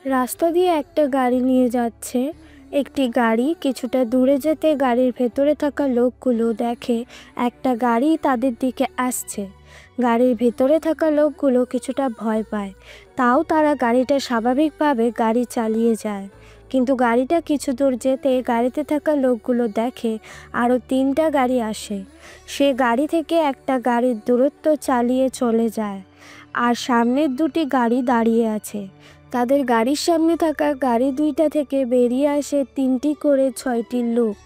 রাস্তা দিয়ে একটা গাড়ি নিয়ে যাচ্ছে। একটি গাড়ি কিছুটা দূরে যেতে গাড়ির ভেতরে থাকা লোকগুলো দেখে একটা গাড়ি তাদের দিকে আসছে। গাড়ির ভেতরে থাকা লোকগুলো কিছুটা ভয় পায়, তাও তারা গাড়িটা স্বাভাবিকভাবে গাড়ি চালিয়ে যায়। কিন্তু গাড়িটা কিছু দূর যেতে গাড়িতে থাকা লোকগুলো দেখে আরও 3টা গাড়ি আসে। সে গাড়ি থেকে একটা গাড়ির দূরত্ব চালিয়ে চলে যায়, আর সামনের 2টি গাড়ি দাঁড়িয়ে আছে। তাদের গাড়ির সামনে থাকা গাড়ি 2টা থেকে বেরিয়ে আসে 3টি করে 6টি লোক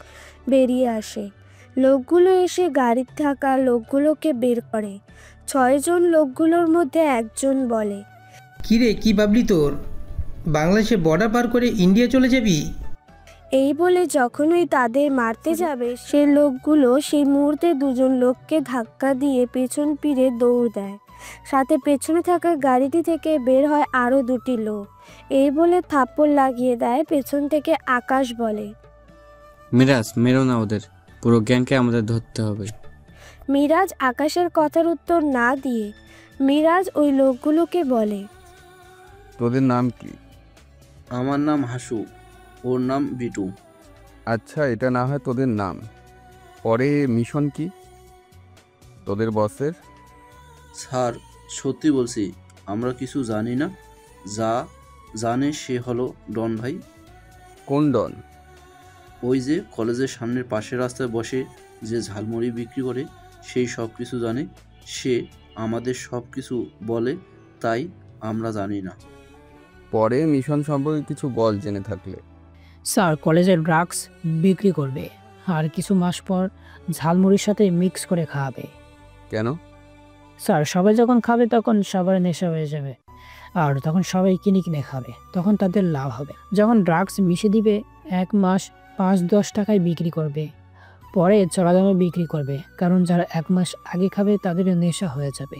বেরিয়ে আসে। লোকগুলো এসে গাড়িতে থাকা লোকগুলোকে বের করে। 6জন লোকগুলোর মধ্যে একজন বলে, কিরে, কি ভাবলি তোর? বাংলাদেশে বর্ডার পার করে ইন্ডিয়া চলে যাবি? এই বলে যখনই তাদের মারতে যাবে সে লোকগুলো সেই মুহূর্তে 2জন লোককে ধাক্কা দিয়ে পেছন ফিরে দৌড় দেয়। সাথে পেছনে থাকা গাড়িটি থেকে বের হয় আরও 2টি লোক। এই বলে থাপ্পড় লাগিয়ে দেয় পেছন থেকে। আকাশ বলে, মিরাজ, মেরো না ওদের, পুরো গ্যাংকে আমাদের ধরতে হবে। মিরাজ আকাশের কথার উত্তর না দিয়ে মিরাজ ওই লোকগুলোকে বলে, তোদের নাম কি? আমার নাম হাসু, ওর নাম বিটু। আচ্ছা, এটা না হয় তোদের নাম, পরে মিশন কি তোদের বসের? স্যার, সত্যি বলছি, আমরা কিছু জানি না। যা জানে সে হলো ডন ভাই। কোন ডন? ওই যে কলেজের সামনের পাশের রাস্তায় বসে যে ঝালমুড়ি বিক্রি করে, সেই সব কিছু জানে। সে আমাদের সব কিছু বলে, তাই আমরা জানি না। পরে মিশন সম্পর্কে কিছু বল জেনে থাকলে। স্যার, কলেজে ড্রাগস বিক্রি করবে, আর কিছু মাস পর ঝালমুড়ির সাথে মিক্স করে খাওয়াবে। কেন? স্যার, সবাই যখন খাবে তখন সবার নেশা হয়ে যাবে, আর তখন সবাই কিনে কিনে খাবে, তখন তাদের লাভ হবে। যখন ড্রাগস মিশে দিবে 1 মাস 5-10 টাকায় বিক্রি করবে, পরে চড়া দামে বিক্রি করবে, কারণ যারা 1 মাস আগে খাবে তাদের নেশা হয়ে যাবে।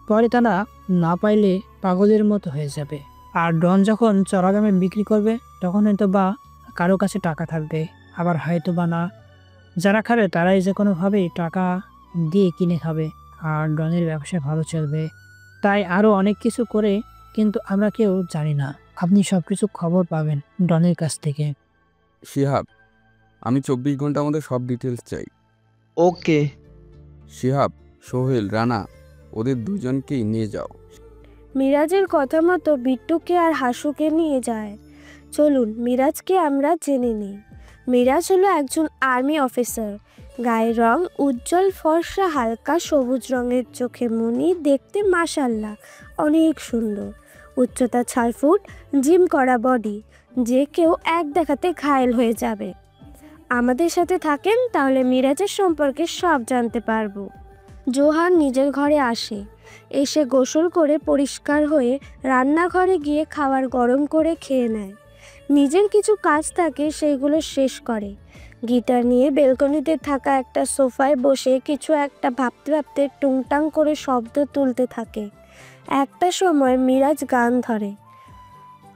পরে তারা না পাইলে পাগলের মতো হয়ে যাবে। আর ডন যখন চড়া দামে বিক্রি করবে তখন হয়তো বা কারো কাছে টাকা থাকবে, আবার হয়তো বা না। যারা খাবে তারাই যে কোনোভাবেই টাকা দিয়ে কিনে খাবে, আর ডনের ব্যবসা ভালো চলবে। তাই আরও অনেক কিছু করে, কিন্তু আমরা কেউ জানি না। আপনি সব কিছু খবর পাবেন ডনের কাছ থেকে। শিহাব, আমি 24 ঘন্টার মধ্যে সব ডিটেলস চাই। ওকে। শিহাব, সোহেল, রানা, ওদের 2জনকেই নিয়ে যাও। মিরাজের কথা মতো বিট্টুকে আর হাসুকে নিয়ে যায়। চলুন মিরাজকে আমরা জেনে নিই। মিরাজ হলো একজন আর্মি অফিসার। গায়ের রং উজ্জ্বল ফর্সা, হালকা সবুজ রঙের, চোখে মনি, দেখতে মাশাল্লাহ অনেক সুন্দর। উচ্চতা 6 ফুট, জিম করা বডি, যে কেউ এক দেখাতে ঘায়েল হয়ে যাবে। আমাদের সাথে থাকেন তাহলে মিরাজের সম্পর্কে সব জানতে পারবো। জোহান নিজের ঘরে আসে। এসে গোসল করে পরিষ্কার হয়ে রান্নাঘরে গিয়ে খাবার গরম করে খেয়ে নেয়। নিজের কিছু কাজ থাকে সেগুলো শেষ করে গিটার নিয়ে বেলকনিতে থাকা একটা সোফায় বসে কিছু একটা ভাবতে ভাবতে টুংটাং করে শব্দ তুলতে থাকে। একটা সময় মিরাজ গান ধরে,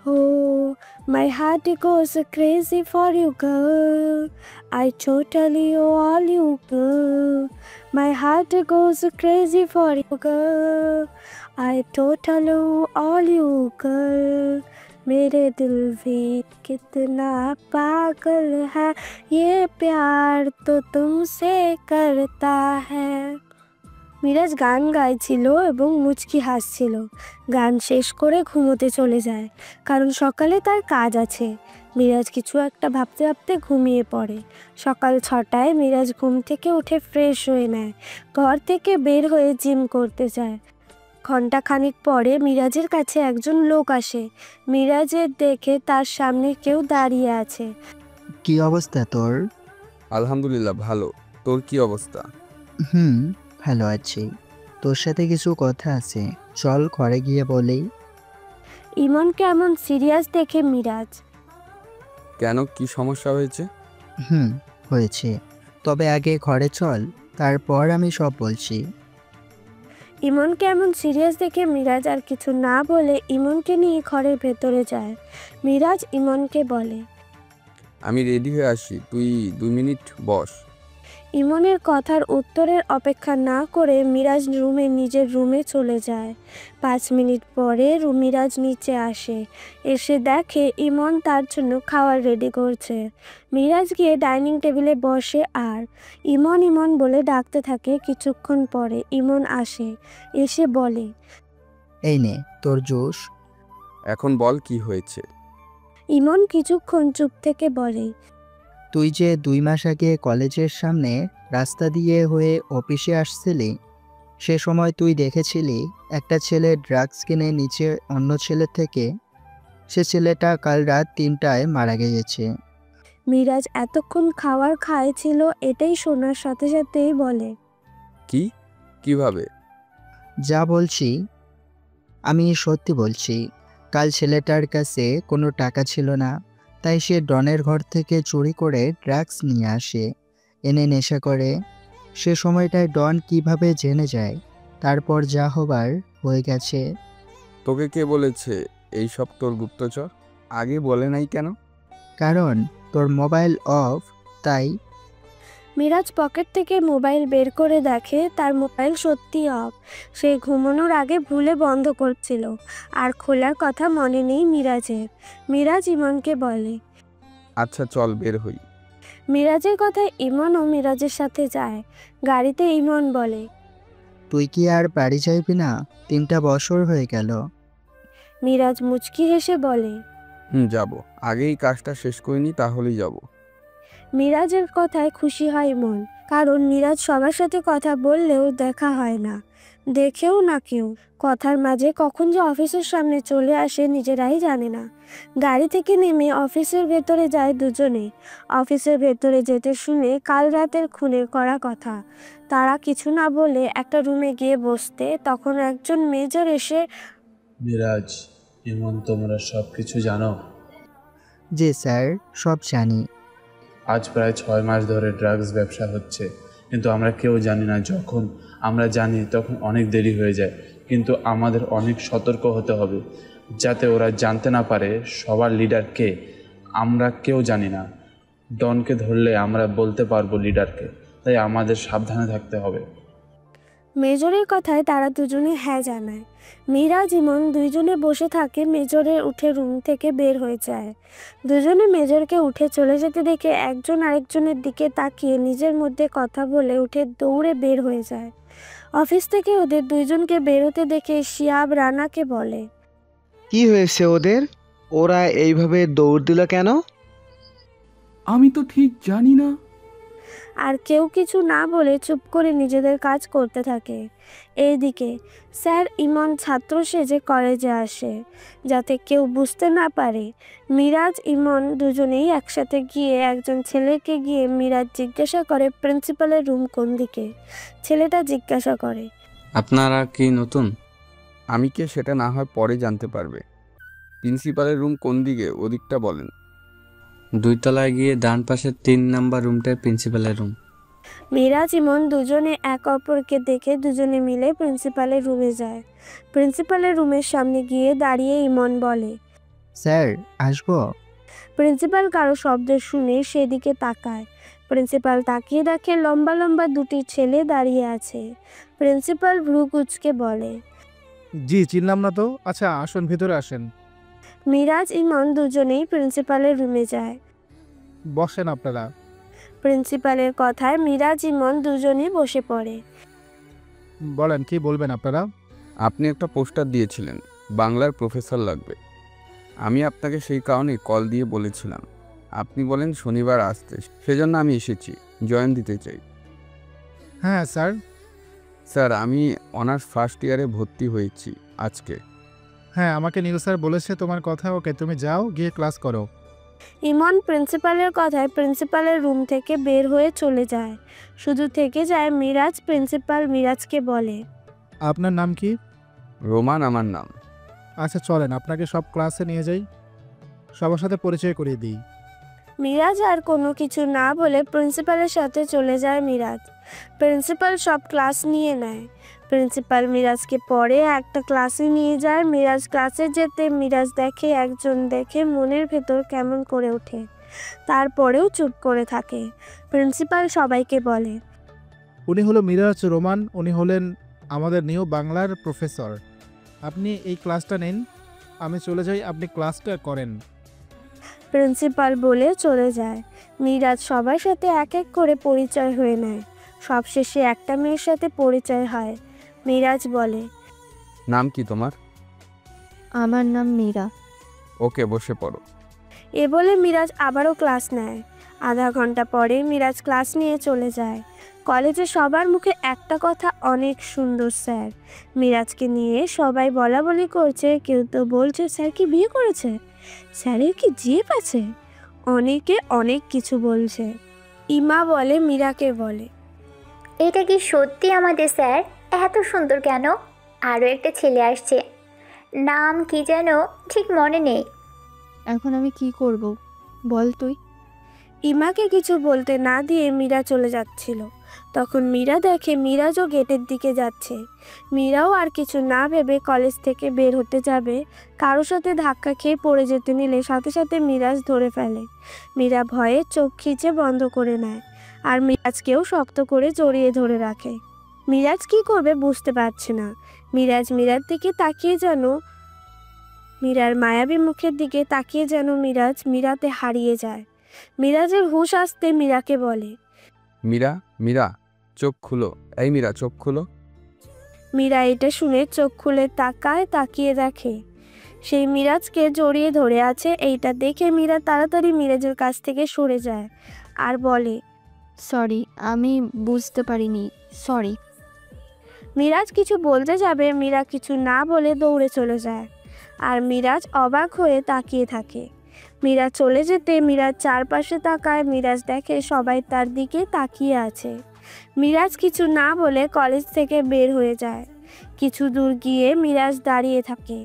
Oh, my heart goes crazy for you, girl. I totally all you, girl. My heart goes crazy for you, girl. I totally all you, girl. मेरे दिल भी कितना पागल है, ये प्यार तो तुमसे करता है। মিরাজ গান গাইছিল এবং মুচকি হাসছিল। গান শেষ করে ঘুমোতে চলে যায়, কারণ সকালে তার কাজ আছে। মিরাজ কিছু একটা ভাবতে ভাবতে ঘুমিয়ে পড়ে। সকাল 6টায় মিরাজ ঘুম থেকে উঠে ফ্রেশ হয়ে নেয়, ঘর থেকে বের হয়ে জিম করতে যায়। ঘণ্টাখানিক পরে মিরাজের কাছে একজন লোক আসে। মিরাজের দেখে তার সামনে কেউ দাঁড়িয়ে আছে। কি অবস্থা তোর? আলহামদুলিল্লাহ ভালো, তোর কি অবস্থা? ভালো আছি। তোর সাথে কিছু কথা আছে, চল ঘরে গিয়ে বলি। ইমন কেমন সিরিয়াস দেখে মিরাজ, কেন, কি সমস্যা হয়েছে? হয়েছে, তবে আগে ঘরে চল, তারপর আমি সব বলছি। ইমন কেমন সিরিয়াস দেখে মিরাজ আর কিছু না বলে ইমনকে নিয়ে ঘরের ভেতরে যায়। মিরাজ ইমনকে বলে, আমি রেডি হয়ে আসি, তুই 2 মিনিট বস। ইমনের কথার উত্তরের অপেক্ষা না করে মিরাজ নিজের রুমে চলে যায়। 5 মিনিট পরে মিরাজ নিচে আসে। এসে দেখে ইমন তার জন্য খাবার রেডি করছে। মিরাজ গিয়ে ডাইনিং টেবিলে বসে আর ইমন ইমন বলে ডাকতে থাকে। কিছুক্ষণ পরে ইমন আসে, এসে বলে, এই নে তোর জুস। এখন বল কি হয়েছে। ইমন কিছুক্ষণ চুপ থেকে বলে, তুই যে 2 মাস আগে কলেজের সামনে রাস্তা দিয়ে হয়ে অফিসে আসছিলি, সে সময় তুই দেখেছিলি একটা ছেলে ড্রাগস কিনে নিচে অন্য ছেলের থেকে। সে ছেলেটা কাল রাত 3টায় মারা গিয়েছে। মিরাজ এতক্ষণ খাবার খাইছিল এটাই শোনার সাথে সাথেই বলে, কি? কিভাবে? যা বলছি আমি সত্যি বলছি। কাল ছেলেটার কাছে কোনো টাকা ছিল না, তাই সে ডনের ঘর থেকে চুরি করে ড্রাগস নিয়ে আসে, এনে নেশা করে। সে সময়টায় ডন কিভাবে জেনে যায়, তারপর যা হবার হয়ে গেছে। তোকে কে বলেছে এইসব তোর গুপ্তচর? আগে বলে নাই কেন? কারণ তোর মোবাইল অফ, তাই। মিরাজ পকেট থেকে মোবাইল বের করে দেখে তার মোবাইল সত্যি অফ। সে ঘুমানোর আগে ভুলে বন্ধ করছিল আর খোলার কথা মনে নেই মিরাজের। মিরাজ ইমনকে বলে, আচ্ছা চল বের হই। মিরাজের কথায় ইমনও মিরাজের সাথে যায়। গাড়িতে ইমন বলে, তুই কি আর বাড়ি যাইবি না? 3টা বছর হয়ে গেল। মিরাজ মুচকি হেসে বলে, যাব। আগেই কাজটা শেষ করিনি, তাহলেই যাব। মিরাজের কথায় খুশি হয় ইমন, কারণ মিরাজ সবার সাথে কথা বললেও দেখা হয় না, দেখেও না কেউ। কথার মাঝে কখন যে অফিসের সামনে চলে আসে নিজেরাই জানে না। গাড়ি থেকে নেমে অফিসের ভেতরে যায় দুজনে। অফিসের ভেতরে যেতে শুনে কাল রাতের খুনের করা কথা। তারা কিছু না বলে একটা রুমে গিয়ে বসতে, তখন একজন মেজর এসে, মিরাজ, ইমন, তোমরা সব কিছু জানো? জি স্যার, সব জানি। আজ প্রায় 6 মাস ধরে ড্রাগস ব্যবসা হচ্ছে, কিন্তু আমরা কেউ জানি না। যখন আমরা জানি তখন অনেক দেরি হয়ে যায়। কিন্তু আমাদের অনেক সতর্ক হতে হবে, যাতে ওরা জানতে না পারে সবার লিডার কে। আমরা কেউ জানি না। ডনকে ধরলে আমরা বলতে পারবো লিডারকে, তাই আমাদের সাবধানে থাকতে হবে। মেজরের কথায় তারা দুজনে হ্যাঁ জানায়। মিরাজ ইমন দুইজনে বসে থাকে। মেজরের উঠে রুম থেকে বের হয়ে যায়। দুজনে মেজরকে উঠে চলে যেতে দেখে একজন আরেকজনের দিকে তাকিয়ে নিজের মধ্যে কথা বলে উঠে দৌড়ে বের হয়ে যায়। অফিস থেকে ওদের দুইজনকে বেরোতে দেখে শিয়াব রানাকে বলে, কি হয়েছে ওদের? ওরা এইভাবে দৌড় দিল কেন? আমি তো ঠিক জানি না। আর কেউ কিছু না বলে চুপ করে নিজেদের কাজ করতে থাকে। এইদিকে স্যার ইমন ছাত্র সেজে কলেজে আসে, যাতে কেউ বুঝতে না পারে। মিরাজ ইমন দুজনেই একসাথে গিয়ে একজন ছেলেকে গিয়ে মিরাজ জিজ্ঞাসা করে প্রিন্সিপালের রুম কোন দিকে। ছেলেটা জিজ্ঞাসা করে, আপনারা কি নতুন? আমি কে সেটা না হয় পরে জানতে পারবে। প্রিন্সিপালের রুম কোন দিকে, ওদিকটা বলেন। 2 তলায় গিয়ে ডান পাশের 3 নাম্বার রুমটাই প্রিন্সিপালের রুম। মিরাজ ইমন দুজনে এক অপরকে দেখে দুজনে মিলে প্রিন্সিপালের রুমে যায়। প্রিন্সিপালের রুমের সামনে গিয়ে দাঁড়িয়ে ইমন বলে, স্যার আসবো? প্রিন্সিপাল কারো শব্দ শুনে সেদিকে তাকায়। প্রিন্সিপাল তাকিয়ে দেখে লম্বা লম্বা দুটি ছেলে দাঁড়িয়ে আছে। প্রিন্সিপাল ভ্রু কুঁচকে বলে, জি চিনলাম না তো। আচ্ছা আসুন, ভিতরে আসেন। মিরাজ ইমন দুজনেই প্রিন্সিপালের রুমে যায়। বসেন আপনারা। প্রিন্সিপালের কথায় মিরাজ ইমন দুজনে বসে পড়ে। বলেন, কি বলবেন আপনারা? আপনি একটা পোস্টার দিয়েছিলেন, বাংলার প্রফেসর লাগবে। আমি আপনাকে সেই কারণে কল দিয়ে বলেছিলাম। আপনি বলেন শনিবার আসতে, সেজন্য আমি এসেছি, জয়েন দিতে চাই। হ্যাঁ স্যার। স্যার, আমি অনার্স ফার্স্ট ইয়ারে ভর্তি হয়েছি আজকে। হ্যাঁ, আমাকে নীল স্যার বলেছে তোমার কথা। ওকে, তুমি যাও, গিয়ে ক্লাস করো। ইমন প্রিন্সিপালের কথায় প্রিন্সিপালের রুম থেকে বের হয়ে চলে যায়। শুধু থেকে যায় মিরাজ। প্রিন্সিপাল মিরাজকে বলে, আপনার নাম কি? রোমান আমার নাম। আচ্ছা চলেন, আপনাকে সব ক্লাসে নিয়ে যাই, সবার সাথে পরিচয় করিয়ে দিই। মিরাজ আর কোনো কিছু না বলে প্রিন্সিপালের সাথে চলে যায় মিরাজ। প্রিন্সিপাল সব ক্লাস নিয়ে নেয়। প্রিন্সিপাল মিরাজকে পরে একটা ক্লাসে নিয়ে যায়। মিরাজ ক্লাসে যেতে মিরাজ দেখে একজন, দেখে মনের ভেতর কেমন করে ওঠে। তারপরেও চুপ করে থাকে। প্রিন্সিপাল সবাইকে বলে, উনি হলো মিরাজ রোমান, উনি হলেন আমাদের নিউ বাংলার প্রফেসর। আপনি এই ক্লাসটা নিন, আমি চলে যাই, আপনি ক্লাসটা করেন। প্রিন্সিপাল বলে চলে যায়। মিরাজ সবার সাথে এক এক করে পরিচয় হয়ে নেয়। সবশেষে একটা মেয়ের সাথে পরিচয় হয়। মিরাজ বলে, নাম কি তোমার? আমার নাম মীরা। ওকে, বসে পড়ো। এ বলে মিরাজ আবারও ক্লাস নেয়। আধা ঘন্টা পরে মিরাজ ক্লাস নিয়ে চলে যায়। কলেজে সবার মুখে একটা কথা, অনেক সুন্দর স্যার। মিরাজকে নিয়ে সবাই বলা বলি করছে, কেউ তো বলছে স্যার কি বিয়ে করেছে, স্যারের কি জিপ আছে, অনেকে অনেক কিছু বলছে। ইমা বলে মীরাকে বলে, এটা কি সত্যি আমাদের স্যার এত সুন্দর কেন? আরও একটা ছেলে আসছে, নাম কি যেন ঠিক মনে নেই। এখন আমি কি করব বল তুই? ইমাকে কিছু বলতে না দিয়ে মীরা চলে যাচ্ছিল। তখন মীরা দেখে মিরাজও গেটের দিকে যাচ্ছে। মীরাও আর কিছু না ভেবে কলেজ থেকে বের হতে যাবে, কারোর সাথে ধাক্কা খেয়ে পড়ে যেতে নিলে সাথে সাথে মিরাজ ধরে ফেলে। মীরা ভয়ে চোখ খিচে বন্ধ করে নেয়, আর মিরাজকেও শক্ত করে জড়িয়ে ধরে রাখে। মিরাজ কি করবে বুঝতে পারছে না। মীরার দিকে তাকিয়ে যেন, মীরার মায়াবী মুখের দিকে তাকিয়ে যেন মিরাজ মীরাতে হারিয়ে যায়। মিরাজের হুঁশ আসতে মীরাকে বলে, মীরা, মীরা চোখ খুলো। এই মীরা, চোখ খুলো। মীরা এটা শুনে চোখ খুলে তাকিয়ে দেখে সেই মিরাজকে জড়িয়ে ধরে আছে। এইটা দেখে মীরা তাড়াতাড়ি মিরাজের কাছ থেকে সরে যায় আর বলে, সরি, আমি বুঝতে পারিনি, সরি। মিরাজ কিছু বলতে যাবে, মীরা কিছু না বলে দৌড়ে চলে যায়, আর মিরাজ অবাক হয়ে তাকিয়ে থাকে। মীরা চলে যেতে মিরাজ চারপাশে তাকায়। মিরাজ দেখে সবাই তার দিকে তাকিয়ে আছে। মিরাজ কিছু না বলে কলেজ থেকে বের হয়ে যায়। কিছু দূর গিয়ে মিরাজ দাঁড়িয়ে থাকে।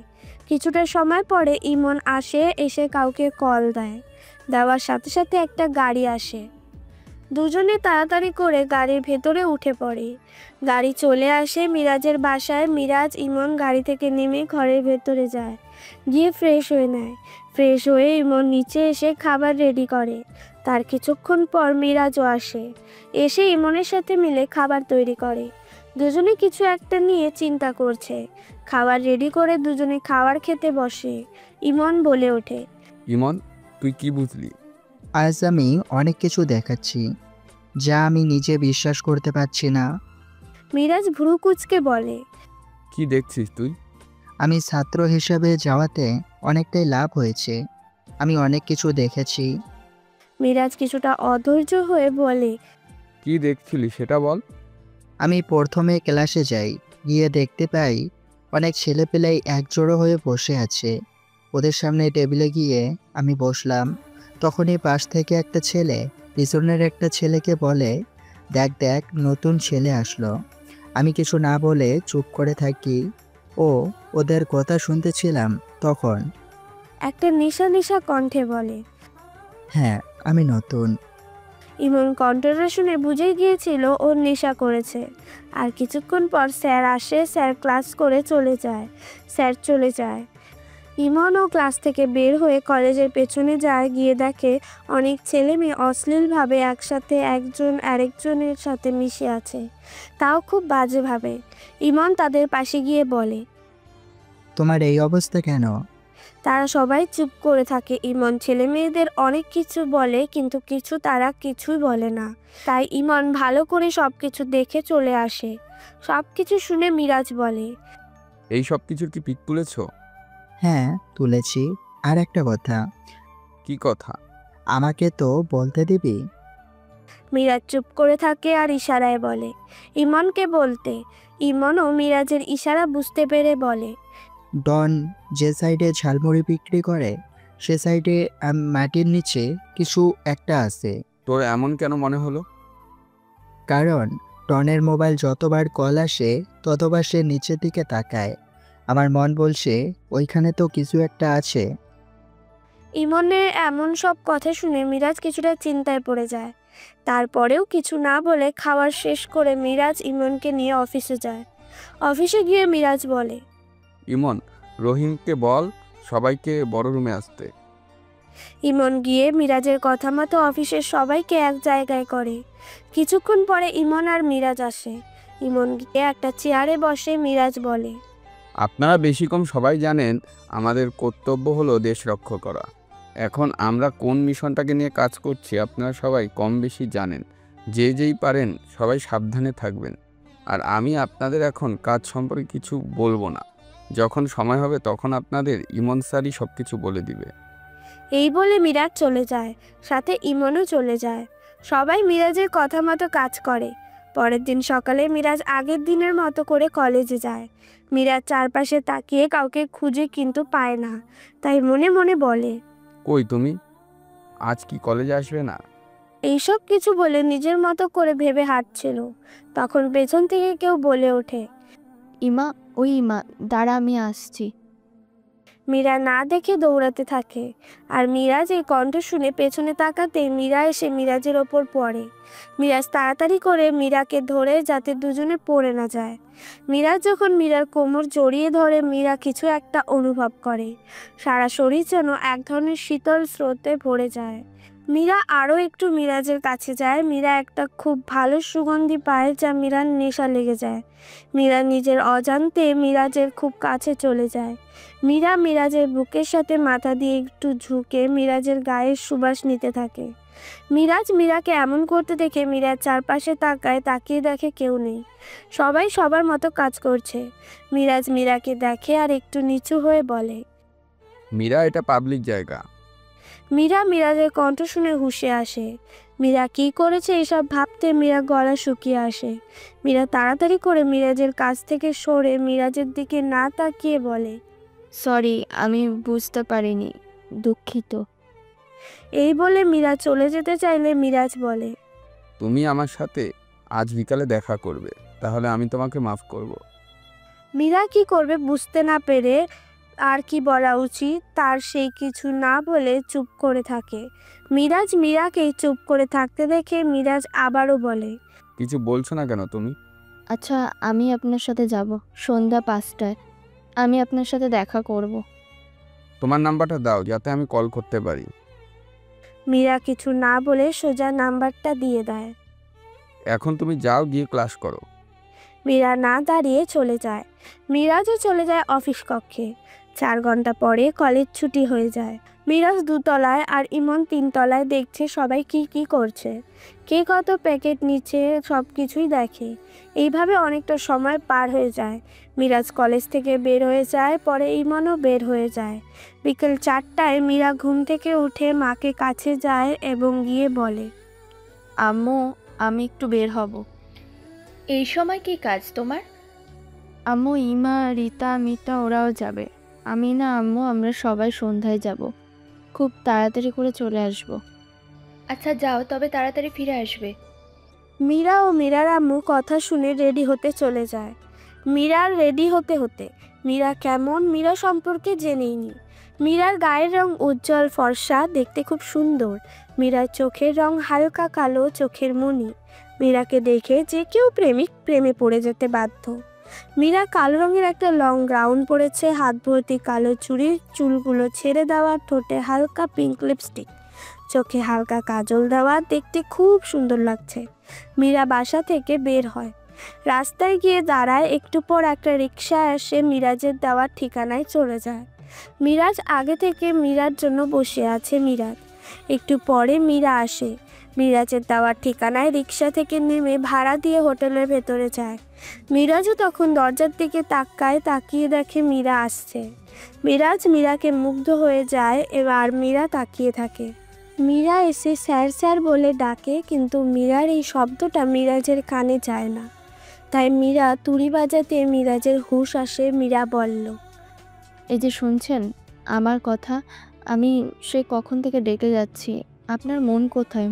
কিছুটা সময় পরে ইমন এসে কাউকে কল দেওয়ার সাথে সাথে একটা গাড়ি আসে। দুজনে তাড়াতাড়ি করে গাড়ির ভেতরে উঠে পড়ে। গাড়ি চলে আসে মিরাজের বাসায়। মিরাজ ইমন গাড়ি থেকে নেমে ঘরের ভেতরে যায়, গিয়ে ফ্রেশ হয়ে নেয়। ফ্রেশ হয়ে ইমন নিচে এসে খাবার রেডি করে। তার কিছুক্ষণ পর মিরাজও এসে ইমনের সাথে মিলে খাবার তৈরি করে। দুজনে কিছু একটা নিয়ে চিন্তা করছে। খাবার রেডি করে দুজনে খাবার খেতে বসে। ইমন বলে ওঠে, ইমন, তুই কি বুঝলি? আজ আমি অনেক কিছু দেখাচ্ছি যা আমি নিজে বিশ্বাস করতে পারছি না। মিরাজ ভ্রু কুঁচকে বলে, কি দেখছিস তুই? আমি ছাত্র হিসেবে যাওয়াতে অনেকটাই লাভ হয়েছে। আমি অনেক কিছু দেখেছি। মিরাজ কিছুটা অধৈর্য হয়ে বলে, কি দেখছিলি সেটা বল। আমি প্রথমে ক্লাসে যাই, গিয়ে দেখতে পাই অনেক ছেলেপেলেই একজোড়ো হয়ে বসে আছে। ওদের সামনে টেবিলে গিয়ে আমি বসলাম। তখনই পাশ থেকে একটা ছেলে পিছনের একটা ছেলেকে বলে, দেখ দেখ, নতুন ছেলে আসলো। আমি কিছু না বলে চুপ করে থাকি। ওদের কথা শুনতেছিলাম। তখন একটা নেশা কণ্ঠে বলে, হ্যাঁ, আমি নতুন। ইমন কণ্ঠটা শুনে বুঝে গিয়েছিল ও নেশা করেছে। আর কিছুক্ষণ পর স্যার আসে। স্যার ক্লাস করে চলে যায়। ইমনও ক্লাস থেকে বের হয়ে কলেজের পেছনে যায়। গিয়ে দেখে অনেক ছেলে মেয়ে অশ্লীলভাবে একসাথে একজন আরেকজনের সাথে মিশে আছে, তাও খুব বাজেভাবে। ইমন তাদের পাশে গিয়ে বলে, তোমার এই অবস্থা কেন? তারা সবাই চুপ করে থাকে। ইমন ছেলে মেয়েদের অনেক কিছু বলে, কিন্তু তারা কিছুই বলে না। তাই ইমন ভালো করে সবকিছু দেখে চলে আসে। সবকিছু শুনে মিরাজ বলে, এই সব কিছুর কি পিক তুলেছো? হ্যাঁ, তুলেছি। আর একটা কথা। কি কথা? আমাকে তো বলতে দিবি? মিরাজ চুপ করে থাকে আর ইশারায় বলে ইমনকে বলতে। ইমনও মিরাজের ইশারা বুঝতে পেরে বলে, ডন যে সাইডে ঝালমুড়ি বিক্রি করে সে সাইডে মাটির নিচে কিছু একটা আছে। তোর এমন কেন মনে হলো? কারণ ডনের মোবাইল যতবার কল আসে ততবার সে নিচের দিকে তাকায়। আমার মন বলছে ওইখানে তো কিছু একটা আছে। ইমনের এমন সব কথা শুনে মিরাজ কিছুটা চিন্তায় পড়ে যায়। তারপরেও কিছু না বলে খাবার শেষ করে মিরাজ ইমনকে নিয়ে অফিসে যায়। অফিসে গিয়ে মিরাজ বলে, ইমন, রহিমকে বল সবাইকে বড় রুমে আসতে। ইমন গিয়ে মিরাজের কথা মতো অফিসের সবাইকে এক জায়গায় করে। কিছুক্ষণ পরে ইমন আর মিরাজ আসে। ইমন গিয়ে একটা চেয়ারে বসে। মিরাজ বলে, আপনারা বেশি কম সবাই জানেন আমাদের কর্তব্য হলো দেশ রক্ষা করা। এখন আমরা কোন মিশনটাকে নিয়ে কাজ করছি আপনারা সবাই কম বেশি জানেন। যেই পারেন সবাই সাবধানে থাকবেন। আর আমি আপনাদের এখন কাজ সম্পর্কে কিছু বলবো না, যখন সময় হবে তখন আপনাদের ইমন স্যারই সব কিছু বলে দিবে। এই বলে মিরাজ চলে যায়, সাথে ইমনও চলে যায়। সবাই মিরাজের কথা মতো কাজ করে। পরের দিন সকালে মিরাজ আগের দিনের মতো করে কলেজে যায়। মিরাজ চারপাশে তাকিয়ে কাউকে খুঁজে কিন্তু পায় না, তাই মনে মনে বলে, কই তুমি? আজ কি কলেজে আসবে না? এইসব কিছু বলে নিজের মতো করে ভেবে হাঁটছিল। তখন পেছন থেকে কেউ বলে ওঠে, ইমা, ওই ইমা, দাঁড়া আমি আসছি। মীরা না দেখে দৌড়াতে থাকে। আর মিরাজ এই কণ্ঠ শুনে পেছনে তাকাতে মীরা এসে মিরাজের ওপর পড়ে। মিরাজ তাড়াতাড়ি করে মীরাকে ধরে যাতে দুজনে পড়ে না যায়। মিরাজ যখন মীরার কোমর জড়িয়ে ধরে মীরা কিছু একটা অনুভব করে। সারা শরীর যেন এক ধরনের শীতল স্রোতে ভরে যায়। মীরা আরও একটু মিরাজের কাছে যায়। মীরা একটা খুব ভালো সুগন্ধি পায় যা মীরার নেশা লেগে যায়। মীরা নিজের অজান্তে মিরাজের খুব কাছে চলে যায়। মীরা মিরাজের বুকের সাথে মাথা দিয়ে একটু ঝুঁকে মিরাজের গায়ের সুবাস নিতে থাকে। মিরাজ মীরাকে এমন করতে দেখে মীরার চারপাশে তাকিয়ে দেখে কেউ নেই। সবাই সবার মতো কাজ করছে। মিরাজ মীরাকে দেখে আর একটু নিচু হয়ে বলে, মীরা, এটা পাবলিক জায়গা। মীরা মিরাজের কণ্ঠ শুনে হুঁশে আসে। মীরা কি করেছে এসব ভাবতে মীরা গলা শুকিয়ে আসে। মীরা তাড়াতাড়ি করে মিরাজের কাছ থেকে সরে মিরাজের দিকে না তাকিয়ে বলে, সরি, আমি বুঝতে পারিনি, দুঃখিত। এই বলে মীরা চলে যেতে চাইলে মিরাজ বলে, তুমি আমার সাথে আজ বিকালে দেখা করবে, তাহলে আমি তোমাকে মাফ করব। মীরা কি করবে বুঝতে না পেরে আর কি বলা উচিত তার সেই কিছু না বলে চুপ করে থাকে। মিরাজ মীরাকে চুপ করে থাকতে দেখে মিরাজ আবারও বলে, কিছু বলছো না কেন তুমি? আচ্ছা, আমি আপনার সাথে যাব সন্ধ্যা 5টায়। আমি আপনার সাথে দেখা করব। তোমার নাম্বারটা দাও যাতে আমি কল করতে পারি। মীরা কিছু না বলে সোজা নাম্বারটা দিয়ে দেয়। এখন তুমি যাও, গিয়ে ক্লাস করো। মীরা না দাঁড়িয়ে চলে যায়। মিরাজও চলে যায় অফিস কক্ষে। 4 ঘন্টা পরে কলেজ ছুটি হয়ে যায়। মিরাজ 2 তলায় আর ইমন 3 তলায় দেখছে সবাই কি করছে, কে কত প্যাকেট নিচ্ছে, সব কিছুই দেখে। এইভাবে অনেকটা সময় পার হয়ে যায়। মিরাজ কলেজ থেকে বের হয়ে যায়, পরে ইমনও বের হয়ে যায়। বিকেল 4টায় মীরা ঘুম থেকে উঠে মাকে কাছে যায় এবং গিয়ে বলে, আম্মু, আমি একটু বের হব। এই সময় কি কাজ তোমার? আম্মু, ইমা, রিতা, মিতা ওরাও যাবে। আমি না আম্মু, আমরা সবাই সন্ধ্যায় যাব। খুব তাড়াতাড়ি করে চলে আসব। আচ্ছা যাও, তবে তাড়াতাড়ি ফিরে আসবে। মীরা ও মীরার আম্মু কথা শুনে রেডি হতে চলে যায়। মীরার রেডি হতে মীরা কেমন মীরা সম্পর্কে জেনেই নি। মীরার গায়ের রং উজ্জ্বল ফর্সা, দেখতে খুব সুন্দর। মীরার চোখের রং হালকা কালো, চোখের মণি। মীরাকে দেখে যে কেউ প্রেমে পড়ে যেতে বাধ্য। মীরা কালো রঙের একটা লং গাউন পরেছে, হাত ভর্তি কালো চুড়ি, চুলগুলো ছেড়ে দেওয়া, ঠোঁটে হালকা পিঙ্ক লিপস্টিক, চোখে হালকা কাজল দেওয়া, দেখতে খুব সুন্দর লাগছে। মীরা বাসা থেকে বের হয়, রাস্তায় গিয়ে দাঁড়ায়। একটু পর একটা রিক্সা এসে মিরাজের দেওয়ার ঠিকানায় চলে যায়। মিরাজ আগে থেকে মীরার জন্য বসে আছে। একটু পরে মীরা আসে। মিরাজের দেওয়ার ঠিকানায় রিক্সা থেকে নেমে ভাড়া দিয়ে হোটেলের ভেতরে যায়। মিরাজও তখন দরজার দিকে তাকিয়ে দেখে মীরা আসছে। মিরাজ মীরাকে মুগ্ধ হয়ে যায়, এবার মীরা তাকিয়ে থাকে। মীরা এসে স্যার স্যার বলে ডাকে, কিন্তু মীরার এই শব্দটা মিরাজের কানে যায় না। তাই মীরা তুড়ি বাজাতে মিরাজের হুঁশ আসে। মীরা বলল, এই যে শুনছেন আমার কথা, আমি সে কখন থেকে ডেকে যাচ্ছি। আপনার মন কোথায়?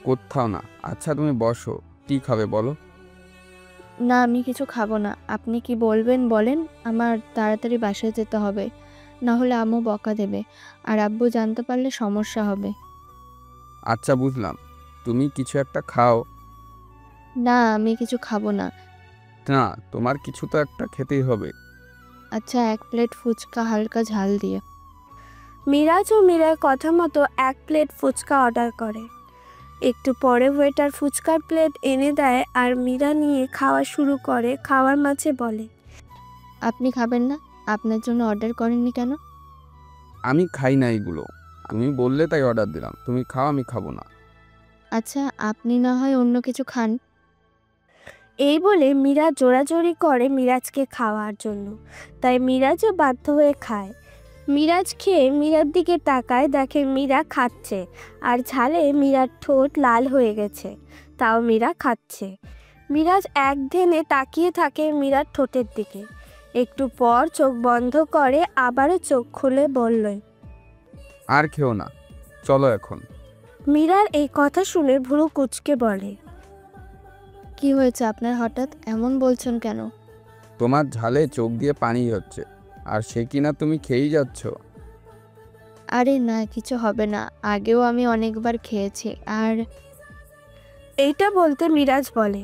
কোথাও না। আচ্ছা তুমি বসো, কি খাবে বলো? না, আমি কিছু খাবো না। আপনি কি বলবেন বলেন। আমার তাড়াতাড়ি বাসায় যেতে হবে, না হলে আম্মু বকা দেবে, আর আব্বু জানতে পারলে সমস্যা হবে। আচ্ছা বুঝলাম, তুমি কিছু একটা খাও। না, আমি কিছু খাবো না। না, তোমার কিছু তো একটা খেতেই হবে। আচ্ছা, 1 প্লেট ফুচকা হালকা ঝাল দিয়ে। মিরাজ ও মীরার কথা মতো 1 প্লেট ফুচকা অর্ডার করে। একটু পরে ওয়েটার ফুচকার প্লেট এনে দেয় আর মীরা নিয়ে খাওয়া শুরু করে। খাওয়ার মাঝে বলে, আপনি খাবেন না? আপনার জন্য অর্ডার করেননি কেন? আমি খাই না এগুলো, তুমি বললে তাই অর্ডার দিলাম। তুমি খাও, আমি খাবো না। আচ্ছা, আপনি না হয় অন্য কিছু খান। এই বলে মীরা জোরাজোরি করে মিরাজকে খাওয়ার জন্য, তাই মিরাজও বাধ্য হয়ে খায়। মিরাজ খেয়ে মীরার দিকে তাকায়, দেখে মীরা খাচ্ছে আর ঝালে মীরার ঠোঁট লাল হয়ে গেছে, তাও মীরা খাচ্ছে। মিরাজ একধেনে তাকিয়ে থাকে মীরার ঠোঁটের দিকে। একটু পর চোখ বন্ধ করে আবারও চোখ খুলে বলল, আর খেও না, চলো এখন। মীরার এই কথা শুনে ভ্রু কুঁচকে বলে, কি হয়েছে আপনার হঠাৎ এমন বলছেন কেন? তোমার ঝালে চোখ দিয়ে পানি হচ্ছে, আর সে কিনা তুমি খেয়েই যাচ্ছ। আরে না, কিছু হবে না, আগেও আমি অনেকবার খেয়েছি। আর এইটা বলতে মিরাজ বলে,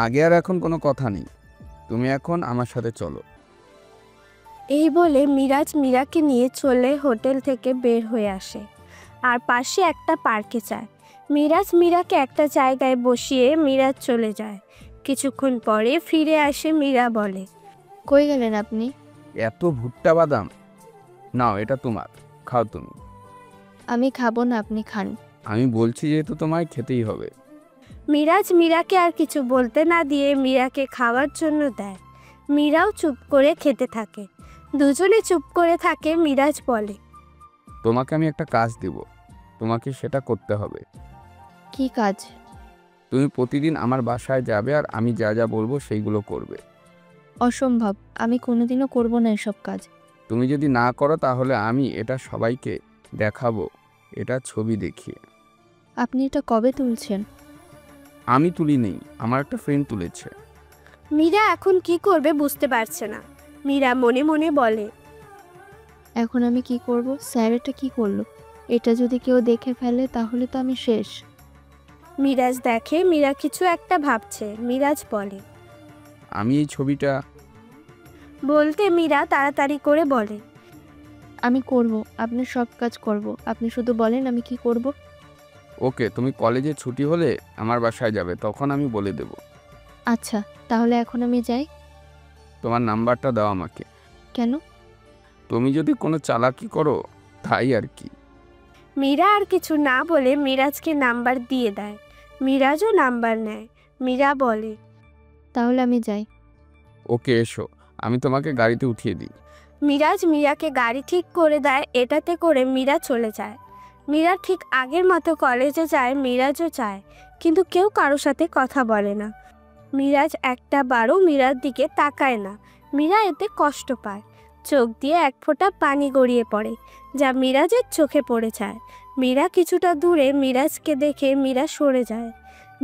আগে আর এখন কোনো কথা নেই, তুমি এখন আমার সাথে চলো। এই বলে মিরাজ মীরাকে নিয়ে চলে হোটেল থেকে বের হয়ে আসে আর পাশে একটা পার্কে যায়। মিরাজ মীরাকে একটা জায়গায় বসিয়ে মিরাজ চলে যায়। কিছুক্ষণ পরে ফিরে আসে। মীরা বলে, কই গেলেন আপনি? এত ভুট্টা বাদাম, নাও এটা তোমার, খাও তুমি। আমি খাবো না, আপনি খান। আমি বলছি যেহেতু তোমায় খেতেই হবে। মিরাজ মীরাকে আর কিছু বলতে না দিয়ে মীরাকে খাওয়ার জন্য দেয়। মীরাও চুপ করে খেতে থাকে। দুজনে চুপ করে থাকে। মিরাজ বলে, তোমাকে আমি একটা কাজ দিব, তোমাকে সেটা করতে হবে। কি কাজ? তুমি প্রতিদিন আমার বাসায় যাবে আর আমি যা যা বলবো সেইগুলো করবে। অসম্ভব, আমি কোনোদিনও করব না এসব কাজ। তুমি যদি না করো তাহলে আমি এটা সবাইকে দেখাবো, এটা ছবি দেখিয়ে। আপনি এটা কবে তুলছেন? আমি তুলি নেই, আমার একটা ফ্রেন্ড তুলেছে। মীরা এখন কি করবে বুঝতে পারছে না। মীরা মনে মনে বলে, এখন আমি কি করব? স্যার এটা কি করলো? এটা যদি কেউ দেখে ফেলে তাহলে তো আমি শেষ। মিরাজ দেখে মীরা কিছু একটা ভাবছে। মিরাজ বলে, আমি এই ছবিটা বলতে মীরা তাড়াতাড়ি করে বলে, আমি করব, আপনার সব কাজ করব, আপনি শুধু বলেন আমি কি করব। ওকে, তুমি কলেজে ছুটি হলে আমার বাসায় যাবে, তখন আমি বলে দেব। আচ্ছা, তাহলে এখন আমি যাই। তোমার নাম্বারটা দাও আমাকে। কেন? তুমি যদি কোনো চালাকি করো তাই আর কি। মীরা আর কিছু না বলে মিরাজকে নাম্বার দিয়ে দেয়। মিরাজও নাম্বার নেয়। মীরা বলে, তাহলে আমি যাই। ওকে, এসো, আমি তোমাকে গাড়িতে উঠিয়ে দিই। মিরাজ মীরাকে গাড়ি ঠিক করে দেয়। এটাতে করে মীরা চলে যায়। মীরা ঠিক আগের মতো কলেজে যায়। মিরাজও যায়, কিন্তু কেউ কারো সাথে কথা বলে না। মিরাজ একটা বারও মীরার দিকে তাকায় না। মীরা এতে কষ্ট পায়। চোখ দিয়ে এক ফোঁটা পানি গড়িয়ে পড়ে, যা মিরাজের চোখে পড়ে যায়। মীরা কিছুটা দূরে মিরাজকে দেখে মীরা সরে যায়।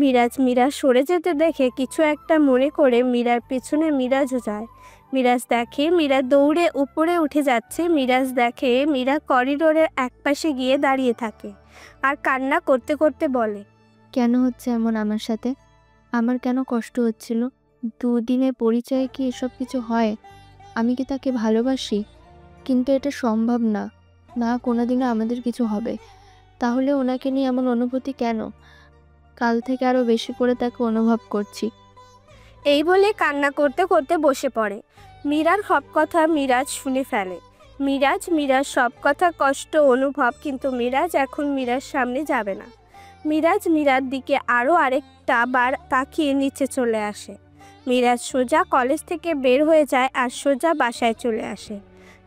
মিরাজ মীরা সরে যেতে দেখে কিছু একটা মনে করে মীরার পেছনে মিরাজও যায়। মিরাজ দেখে মীরা দৌড়ে উপরে উঠে যাচ্ছে। মিরাজ দেখে মীরা করিডোরের একপাশে গিয়ে দাঁড়িয়ে থাকে আর কান্না করতে করতে বলে, কেন হচ্ছে এমন আমার সাথে? আমার কেন কষ্ট হচ্ছিল? দুদিনের পরিচয়ে কি এসব কিছু হয়? আমি কি তাকে ভালোবাসি? কিন্তু এটা সম্ভব না, না কোনোদিনও আমাদের কিছু হবে। তাহলে ওনাকে নিয়ে এমন অনুভূতি কেন? কাল থেকে আরও বেশি করে তাকে অনুভব করছি। এই বলে কান্না করতে করতে বসে পড়ে। মীরার সব কথা মিরাজ শুনে ফেলে। মীরাজ সব কথা কষ্ট অনুভব, কিন্তু মিরাজ এখন মীরার সামনে যাবে না। মিরাজ মীরার দিকে আরও আরেকটা বার তাকিয়ে নিচে চলে আসে। মিরাজ সোজা কলেজ থেকে বের হয়ে যায় আর সোজা বাসায় চলে আসে।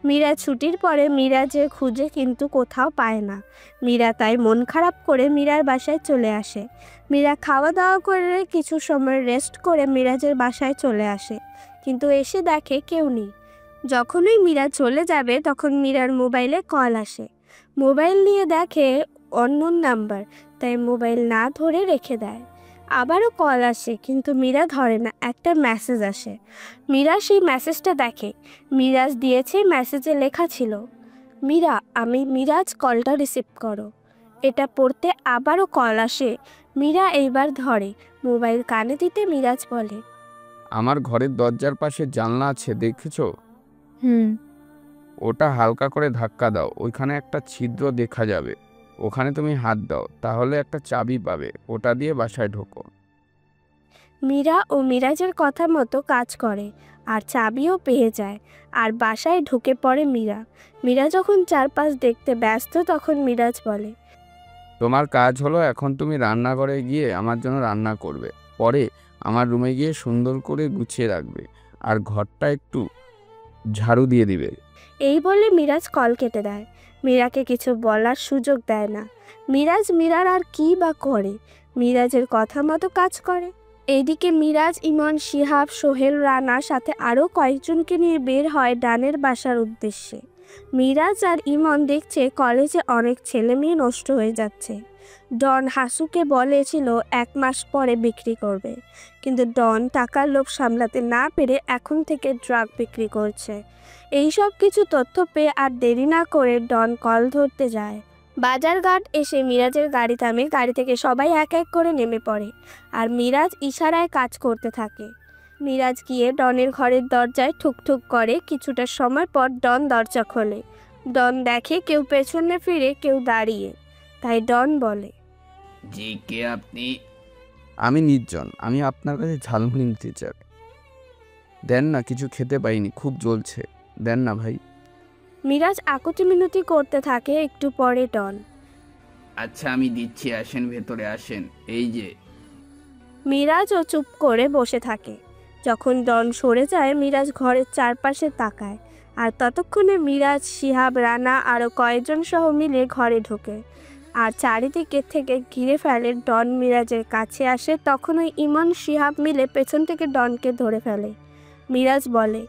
মীরা ছুটির পরে মিরাজের খুঁজে কিন্তু কোথাও পায় না। মীরা তাই মন খারাপ করে মীরার বাসায় চলে আসে। মীরা খাওয়া দাওয়া করে কিছু সময় রেস্ট করে মিরাজের বাসায় চলে আসে, কিন্তু এসে দেখে কেউ নেই। যখনই মীরা চলে যাবে তখন মীরার মোবাইলে কল আসে। মোবাইল নিয়ে দেখে অননোন নাম্বার, তাই মোবাইল না ধরে রেখে দেয়। আবারও কল আসে, কিন্তু মীরা ধরে না। একটা মেসেজ আসে। মীরা সেই মেসেজটা দেখে। মিরাজ দিয়েছে। মেসেজে লেখা ছিল, মীরা, আমি মিরাজ, কলটা রিসিভ করো। এটা পড়তে আবারও কল আসে। মীরা এইবার ধরে। মোবাইল কানে দিতে মিরাজ বলে, আমার ঘরের দরজার পাশে জানলা আছে, দেখেছো? ওটা হালকা করে ধাক্কা দাও, ওইখানে একটা ছিদ্র দেখা যাবে, ওখানে তুমি হাত দাও, তাহলে একটা চাবি পাবে, ওটা দিয়ে বাসায় ঢোকো। মীরা ও মিরাজের কথা মতো কাজ করে আর চাবিও পেয়ে যায় আর বাসায় ঢুকে পড়ে মীরা। মীরা যখন চারপাশ দেখতে ব্যস্ত তখন মিরাজ বলে, তোমার কাজ হলো এখন তুমি রান্নাঘরে গিয়ে আমার জন্য রান্না করবে, পরে আমার রুমে গিয়ে সুন্দর করে গুছিয়ে রাখবে আর ঘরটা একটু ঝাড়ু দিয়ে দিবে। এই বলে মিরাজ কল কেটে দেয়। মীরাকে কিছু বলার সুযোগ দেয় না। মিরাজ মীরার আর কি বা করে, মিরাজের কথা মতো কাজ করে। এইদিকে মিরাজ, ইমন, শিহাব, সোহেল, রানার সাথে আরও কয়েকজনকে নিয়ে বের হয় ডানের বাসার উদ্দেশ্যে। মিরাজ আর ইমন দেখছে কলেজে অনেক ছেলে মেয়ে নষ্ট হয়ে যাচ্ছে। ডন হাসুকে বলেছিল 1 মাস পরে বিক্রি করবে, কিন্তু ডন টাকার লোভ সামলাতে না পেরে এখন থেকে ড্রাগ বিক্রি করছে। এই সব কিছু তথ্য পেয়ে আর দেরি না করে ডন কল ধরতে যায়। বাজারঘাট এসে মিরাজের গাড়ি থামে। গাড়ি থেকে সবাই এক এক করে নেমে পড়ে আর মিরাজ ইশারায় কাজ করতে থাকে। মিরাজ গিয়ে ডনের ঘরের দরজায় ঠুকঠুক করে। কিছুটা সময় পর ডন দরজা খোলে। ডন দেখে কেউ পেছনে ফিরে, কেউ দাঁড়িয়ে। তাই ডন বলে, জি কে আপনি? আমি নির্জন, আমি আপনার কাছে ঝালমুড়ি নিতে চাই। দেন না, কিছু খেতে পাইনি, খুব জ্বলছে, দেন না ভাই। মিরাজ আকুতি মিনতি করতে থাকে। একটু পরে ডন, আচ্ছা আমি দিচ্ছি, আসেন ভেতরে আসেন, এই যে। মিরাজও চুপ করে বসে থাকে। যখন ডন সরে যায় মিরাজ ঘরের চারপাশে তাকায় আর ততক্ষণে মিরাজ, শিহাব, রানা আরও কয়েকজন সহ মিলে ঘরে ঢোকে আর চারিদিকে থেকে ঘিরে ফেলে। ডন মিরাজের কাছে আসে, তখন ওই ইমন, শিহাব মিলে পেছন থেকে ডনকে ধরে ফেলে। মিরাজ বলে,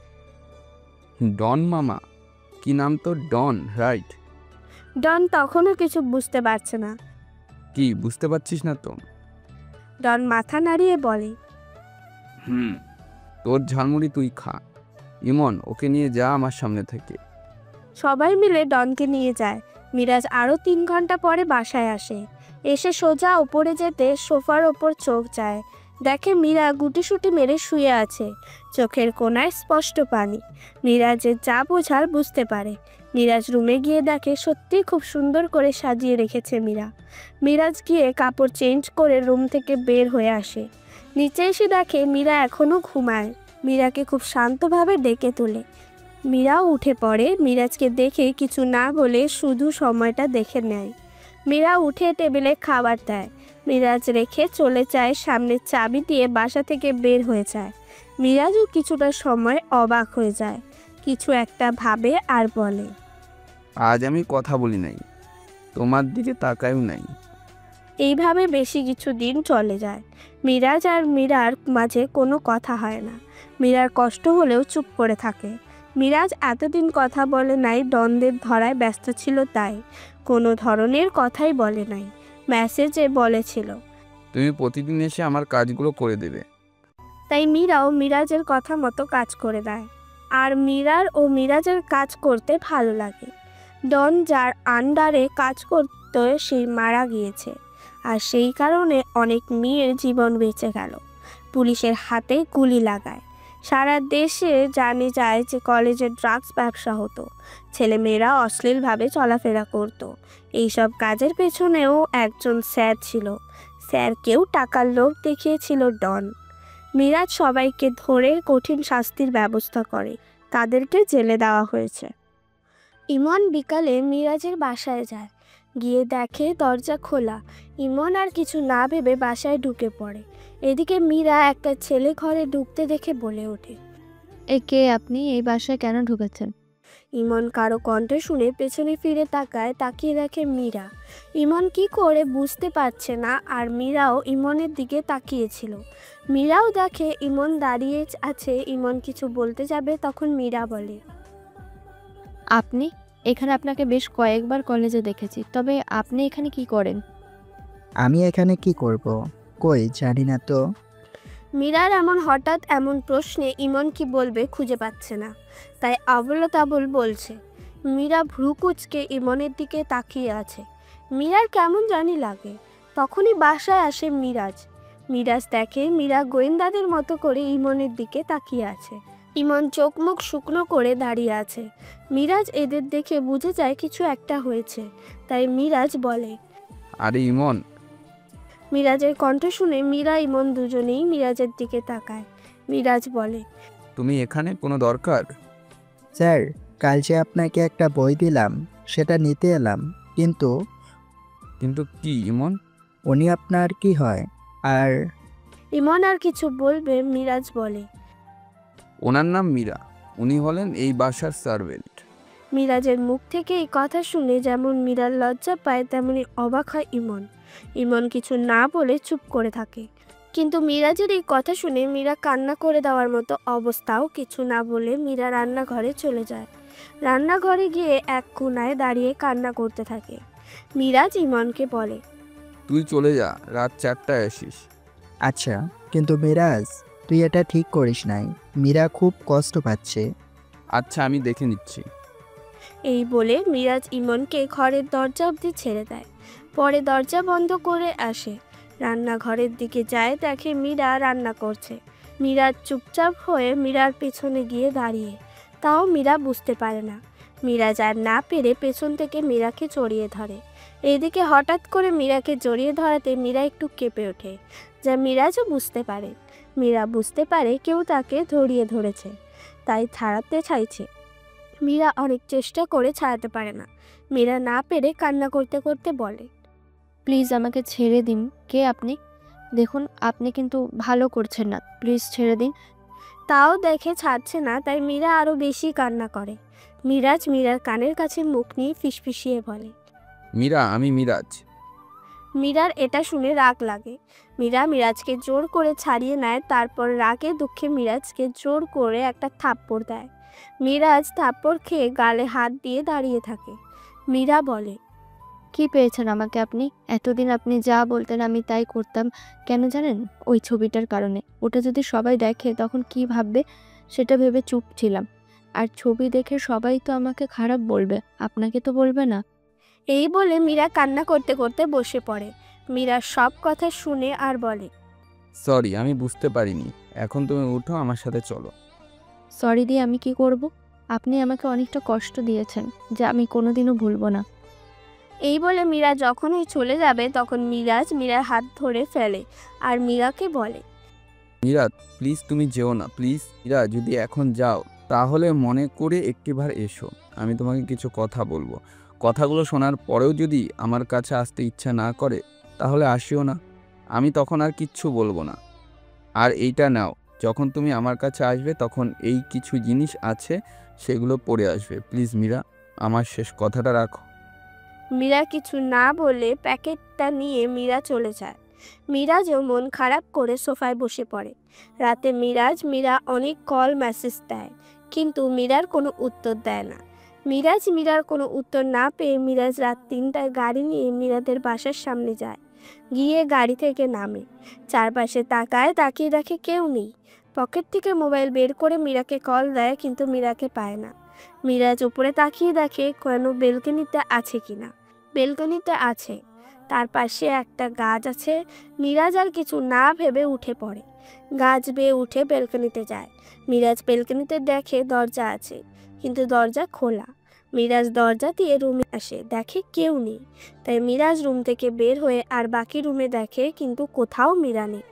ডন মামা? কি নাম তো? ডন, রাইট? ডন তখনও কিছু বুঝতে পারছে না। কি বুঝতে পারছিস না তো? ডন মাথা নাড়িয়ে বলে, তোর ঝালমুড়ি তুই খা। ইমন, ওকে নিয়ে যা আমার সামনে থেকে। সবাই মিলে ডনকে নিয়ে যায়। মিরাজ আরও 3 ঘন্টা পরে বাসায় আসে। এসে সোজা ওপরে যেতে সোফার ওপর চোখ যায়। দেখে মীরা গুটিসুটি মেরে শুয়ে আছে, চোখের কোণায় স্পষ্ট পানি। মিরাজের যা বোঝার বুঝতে পারে। মিরাজ রুমে গিয়ে দেখে সত্যি খুব সুন্দর করে সাজিয়ে রেখেছে মীরা। মিরাজ গিয়ে কাপড় চেঞ্জ করে রুম থেকে বের হয়ে আসে। নিচে এসে দেখে মীরা এখনও ঘুমায়। মীরাকে খুব শান্তভাবে ডেকে তোলে। মীরাও উঠে পড়ে। মিরাজকে দেখে কিছু না বলে শুধু সময়টা দেখে নেয়। মীরা উঠে টেবিলে খাবার দেয়। মিরাজ রেখে চলে যায়, সামনে চাবি দিয়ে বাসা থেকে বের হয়ে যায়। মিরাজও কিছুটা সময় অবাক হয়ে যায়, কিছু একটা ভাবে আর বলে, আজ আমি কথা বলি নাই, তোমার দিকে তাকায়ও নাই। এইভাবে বেশি কিছু দিন চলে যায়। মিরাজ আর মীরার মাঝে কোনো কথা হয় না। মীরার কষ্ট হলেও চুপ করে থাকে। মিরাজ এতদিন কথা বলে নাই, দ্বন্দ্বের ধরায় ব্যস্ত ছিল, তাই কোনো ধরনের কথাই বলে নাই। মেসেজে বলেছিল তুমি প্রতিদিন এসে আমার কাজগুলো করে দেবে। তাই মীরাও মিরাজের কথা মতো কাজ করে দেয়। আর মীরার ও মিরাজের কাজ করতে ভালো লাগে। ডন যার আন্ডারে কাজ করতে সে মারা গিয়েছে, আর সেই কারণে অনেক মেয়ের জীবন বেঁচে গেল। পুলিশের হাতে গুলি লাগায়। সারা দেশে জানে যায় যে কলেজে ড্রাগস ব্যবসা হতো, ছেলেমেয়েরা অশ্লীলভাবে চলাফেরা করতো। এইসব কাজের পেছনেও একজন স্যার ছিল। স্যারকেও টাকার লোভ দেখিয়েছিল ডন। মিরাজ সবাইকে ধরে কঠিন শাস্তির ব্যবস্থা করে, তাদেরকে জেলে দেওয়া হয়েছে। ইমন বিকালে মিরাজের বাসায় যায়। গিয়ে দেখে দরজা খোলা। ইমন আর কিছু না ভেবে বাসায় ঢুকে পড়ে। এদিকে মীরা একটা ছেলে ঘরে ঢুকতে দেখে বলে ওঠে, কে আপনি? এই বাসায় কেন ঢুকেছেন? ইমন কারো কণ্ঠ শুনে পেছনে ফিরে তাকায়। তাকিয়ে দেখে মীরা। ইমন কি করে বুঝতে পারছে না, আর মীরাও ইমনের দিকে তাকিয়েছিল। মীরাও দেখে ইমন দাঁড়িয়ে আছে। ইমন কিছু বলতে যাবে, তখন মীরা বলে, আপনি এখানে? আপনাকে বেশ কয়েকবার কলেজে দেখেছি, তবে আপনি এখানে কি করেন? আমি এখানে কি করব? কই জানি না তো। মীরার হঠাৎ এমন প্রশ্নে ইমন কি বলবে খুঁজে পাচ্ছে না, তাই আবল তাবল বলছে। মীরা ভ্রু কুঁচকে ইমনের দিকে তাকিয়ে আছে। মীরার কেমন জানি লাগে। তখনই বাসায় আসে মিরাজ। মিরাজ দেখে মীরা গোয়েন্দাদের মতো করে ইমনের দিকে তাকিয়ে আছে। ইমন চোখ মুখ শুকনো করে দাঁড়িয়ে আছে। মিরাজ এদের দেখে বুঝে যায় কিছু একটা হয়েছে, তাই মিরাজ বলে। আরে ইমন। মিরাজের কণ্ঠ শুনে মীরা ইমন দুজনেই মিরাজের দিকে তাকায়। মিরাজ বলে, তুমি এখানে কোনো দরকার? স্যার, কাল যে আপনাকে একটা বই দিলাম সেটা নিতে এলাম, কিন্তু কিন্তু কি ইমন? উনি আপনার কি হয়? আর ইমন আর কিছু বলবে, মিরাজ বলে, ওনার নাম মীরা, উনি হলেন এই বাসার সার্ভেন্ট। মিরাজের মুখ থেকে এই কথা শুনে যেমন মীরার লজ্জা পায় তেমনি অবাক হয় ইমন। ইমন কিছু না বলে চুপ করে থাকে, কিন্তু মিরাজের এই কথা শুনে মীরা কান্না করে দেওয়ার মতো অবস্থাও। কিছু না বলে মীরা রান্নাঘরে চলে যায়। রান্নাঘরে গিয়ে এক কোণায় দাঁড়িয়ে কান্না করতে থাকে। মিরাজ ইমনকে বলে, তুই চলে যা, রাত 4টায় আসিস। আচ্ছা, কিন্তু মিরাজ, তুই এটা ঠিক করিস নাই। মীরা খুব কষ্ট পাচ্ছে। আচ্ছা, আমি দেখে নিচ্ছি। এই বলে মিরাজ ইমনকে ঘরের দরজা অবধি ছেড়ে দেয়, পরে দরজা বন্ধ করে আসে। রান্নাঘরের দিকে যায়, দেখে মীরা রান্না করছে। মিরাজ চুপচাপ হয়ে মীরার পেছনে গিয়ে দাঁড়িয়ে, তাও মীরা বুঝতে পারে না। মিরাজ আর না পেরে পেছন থেকে মীরাকে জড়িয়ে ধরে। এদিকে হঠাৎ করে মীরাকে জড়িয়ে ধরাতে মীরা একটু কেঁপে ওঠে, যা মিরাজও বুঝতে পারে। মীরা বুঝতে পারে কেউ তাকে জড়িয়ে ধরেছে, তাই ছাড়াতে চাইছে। মীরা অনেক চেষ্টা করে ছাড়াতে পারে না। মীরা না পেরে কান্না করতে করতে বলে, প্লিজ আমাকে ছেড়ে দিন। কে আপনি? দেখুন, আপনি কিন্তু ভালো করছেন না, প্লিজ ছেড়ে দিন। তাও দেখে ছাড়ছে না, তাই মীরা আরও বেশি কান্না করে। মিরাজ মীরার কানের কাছে মুখ নিয়ে ফিসফিসিয়ে বলে, মীরা, আমি মিরাজ। মীরার এটা শুনে রাগ লাগে। মীরা মিরাজকে জোর করে ছাড়িয়ে নেয়, তারপর রাগে দুঃখে মিরাজকে জোর করে একটা থাপ্পড় দেয়। মিরাজ থাপ্পড় খেয়ে গালে হাত দিয়ে দাঁড়িয়ে থাকে। মীরা বলে, কি পেয়েছেন আমাকে আপনি? এতদিন আপনি যা বলতেন আমি তাই করতাম। কেন জানেন? ওই ছবিটার কারণে। ওটা যদি সবাই দেখে তখন কি ভাববে সেটা ভেবে চুপ ছিলাম। আর ছবি দেখে সবাই তো আমাকে খারাপ বলবে, আপনাকে তো বলবে না। এই বলে মীরা কান্না করতে করতে বসে পড়ে। মীরা সব কথা শুনে আর বলে, সরি, আমি বুঝতে পারিনি। এখন তুমি উঠো, আমার সাথে চলো। সরি দিয়ে আমি কি করব? আপনি আমাকে অনেকটা কষ্ট দিয়েছেন, যা আমি কোনোদিনও ভুলবো না। এই বলে মীরা যখনই চলে যাবে তখন মিরাজ মীরার হাত ধরে ফেলে আর মীরাকে বলে, মীরা প্লিজ তুমি যেও না, প্লিজ। মীরা, যদি এখন যাও তাহলে মনে করে একটিবার এসো, আমি তোমাকে কিছু কথা বলবো। কথাগুলো শোনার পরেও যদি আমার কাছে আসতে ইচ্ছা না করে তাহলে আসিও না, আমি তখন আর কিচ্ছু বলবো না। আর এইটা নাও, যখন তুমি আমার কাছে আসবে তখন এই কিছু জিনিস আছে সেগুলো পরে আসবে। প্লিজ মীরা, আমার শেষ কথাটা রাখো। মীরা কিছু না বলে প্যাকেটটা নিয়ে মীরা চলে যায়। মিরাজও মন খারাপ করে সোফায় বসে পড়ে। রাতে মীরা অনেক কল মেসেজ দেয়, কিন্তু মীরার কোনো উত্তর দেয় না। মীরার কোনো উত্তর না পেয়ে মিরাজ রাত 3টায় গাড়ি নিয়ে মীরাদের বাসার সামনে যায়। গিয়ে গাড়ি থেকে নামে, চারপাশে তাকিয়ে দেখে কেউ নেই। পকেট থেকে মোবাইল বের করে মীরাকে কল দেয়, কিন্তু মীরাকে পায় না। মিরাজ উপরে তাকিয়ে দেখে কোনো বেলকনিতে আছে কিনা। বেলকনিতে আছে, তার পাশে একটা গাছ আছে। মিরাজ আর কিছু না ভেবে উঠে পড়ে, গাছ বেয়ে উঠে বেলকনিতে যায়। মিরাজ বেলকনিতে দেখে দরজা আছে, কিন্তু দরজা খোলা। মিরাজ দরজা দিয়ে রুমে আসে, দেখে কেউ নেই। তাই মিরাজ রুম থেকে বের হয়ে আর বাকি রুমে দেখে, কিন্তু কোথাও মীরা নেই।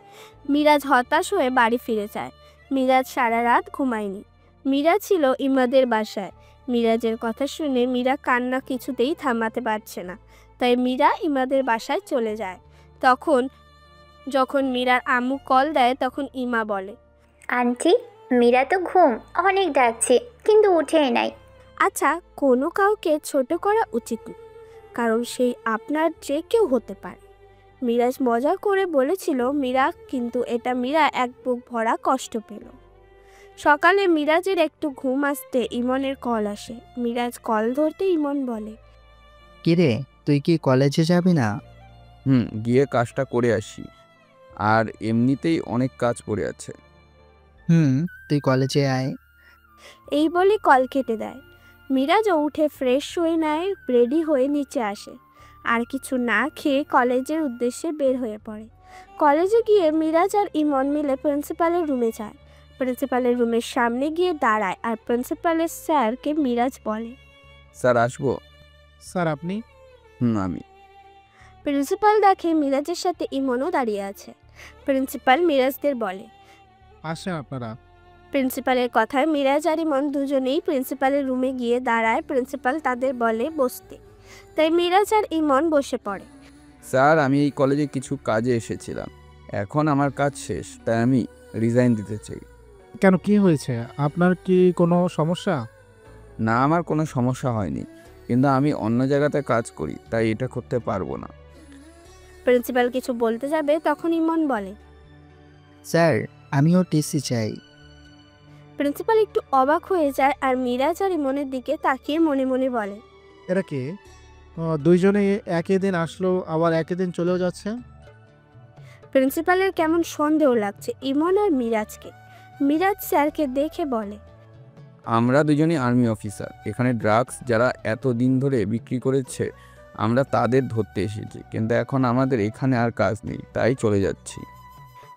মিরাজ হতাশ হয়ে বাড়ি ফিরে যায়। মিরাজ সারা রাত ঘুমায়নি। মীরা ছিল ইমাদের বাসায়। মিরাজের কথা শুনে মীরা কান্না কিছুতেই থামাতে পারছে না, তাই মীরা ইমাদের বাসায় চলে যায়। যখন মীরার আম্মু কল দেয় তখন ইমা বলে, আন্টি, মীরা তো ঘুম অনেক ডাকছে কিন্তু উঠেই নাই। আচ্ছা, কোনো কাউকে ছোট করা উচিত না, কারণ সেই আপনার যে কেউ হতে পারে। মিরাজ মজা করে বলেছিল মীরা, কিন্তু এটা মীরা এক বুক ভরা কষ্ট পেল। সকালে মিরাজের একটু ঘুম আসতে ইমনের কল আসে। মিরাজ কল ধরতে ইমন বলে, কিরে, তুই কি কলেজে যাবি না? গিয়ে কাজটা করে আসি, আর এমনিতেই অনেক কাজ পড়ে আছে। তুই কলেজে আয়। এই বলে কল কেটে দেয়। মিরাজও উঠে ফ্রেশ হয়ে নেয়, রেডি হয়ে নিচে আসে। আর কিছু না খেয়ে কলেজের উদ্দেশ্যে বের হয়ে পড়ে। কলেজে গিয়ে মিরাজ আর ইমন মিলে প্রিন্সিপালের রুমে যায়। প্রিন্সিপালের রুমের সামনে গিয়ে দাঁড়ায় আর প্রিন্সিপালের স্যারকে মিরাজ বলে, স্যার আসবো? স্যার আপনি? আমি। প্রিন্সিপাল দেখে মিরাজের সাথে ইমনও দাঁড়িয়ে আছে। প্রিন্সিপাল মিরাজদের বলে, আসেন আপনারা। প্রিন্সিপালের কথায় মিরাজ আর ইমন দুজনেই প্রিন্সিপালের রুমে গিয়ে দাঁড়ায়। প্রিন্সিপাল তাদের বলে বসতে, তাই মিরাজ আর ইমন বসে পড়ে। স্যার আমি এই কলেজে কিছু কাজে এসেছিলাম, এখন আমার কাজ শেষ, তাই আমি রিজাইন দিতে চাই। কেন, কি হয়েছে? আপনার কি কোনো সমস্যা? না, আমার কোনো সমস্যা হয়নি, কিন্তু আমি অন্য জায়গাতে কাজ করি, তাই এটা করতে পারবো না। প্রিন্সিপাল কিছু বলতে যাবে তখন ইমন বলে, স্যার আমিও টিসি চাই। প্রিন্সিপাল একটু অবাক হয়ে যায় আর মিরাজ আর ইমনের দিকে তাকিয়ে মনে মনে বলে, এরা কে? দুইজনে একই দিন আসলো, আবার একই দিন চলেও যাচ্ছে। প্রিন্সিপালের কেমন সন্দেহ লাগছে ইমন আর মিরাজকে। মিরাজ স্যারকে দেখে বলে, আমরা দুজনই আর্মি অফিসার, এখানে ড্রাগস যারা এত দিন ধরে বিক্রি করেছে আমরা তাদের ধরতে এসেছি, কিন্তু এখন আমাদের এখানে আর কাজ নেই, তাই চলে যাচ্ছি।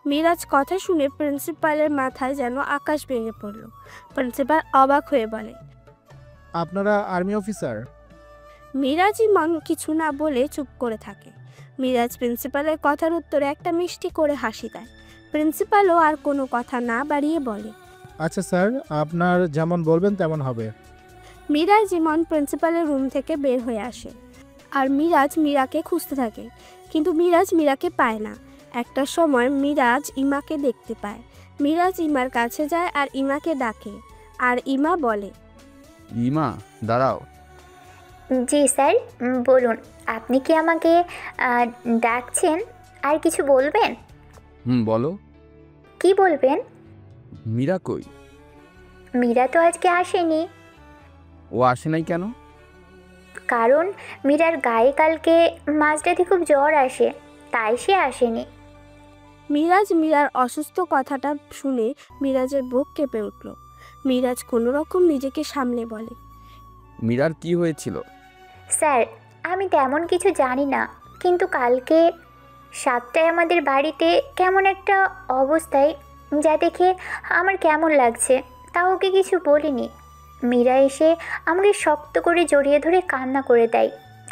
মিরাজ কথা শুনে প্রিন্সিপালের মাথায় যেন আকাশ ভেঙে পড়ল। প্রিন্সিপাল অবাক হয়ে বলে, আপনারা আর্মি অফিসার? মিরাজ ইমন কিছু না বলে চুপ করে থাকে। মিরাজ প্রিন্সিপালের কথার উত্তরে একটা মিষ্টি করে হাসি দেয়। প্রিন্সিপালও আর কোনো কথা না বাড়িয়ে বলে, আচ্ছা স্যার, আপনার যেমন বলবেন তেমন হবে। মিরাজ ইমন প্রিন্সিপালের রুম থেকে বের হয়ে আসে আর মিরাজ মীরাকে খুঁজতে থাকে, কিন্তু মিরাজ মীরাকে পায় না। একটা সময় মিরাজ ইমাকে দেখতে পায়। মিরাজ ইমার কাছে যায় আর ইমাকে ডাকে, আর ইমা বলে, ইমা দাঁড়াও। জি স্যার, বলুন আপনি কি আমাকে ডাকছেন? আর কিছু বলবেন? বলো। কি বলবেন? মীরা কই? মীরা তো আজকে আসেনি। ও আসে নাই কেন? কারণ মীরার গায়ে কালকে মাঝরাতে খুব জ্বর আসে, তাই সে আসেনি। মিরাজ মীরার অসুস্থ কথাটা শুনে মিরাজের বুক কেঁপে উঠল। মিরাজ কোনো রকম নিজেকে সামলে বলে, মীরার কি হয়েছিল? স্যার আমি তেমন কিছু জানি না, কিন্তু কালকে 7টায় আমাদের বাড়িতে কেমন একটা অবস্থায়, যা দেখে আমার কেমন লাগছে, তাও ওকে কিছু বলিনি। মীরা এসে আমাকে শক্ত করে জড়িয়ে ধরে কান্না করে দেয়।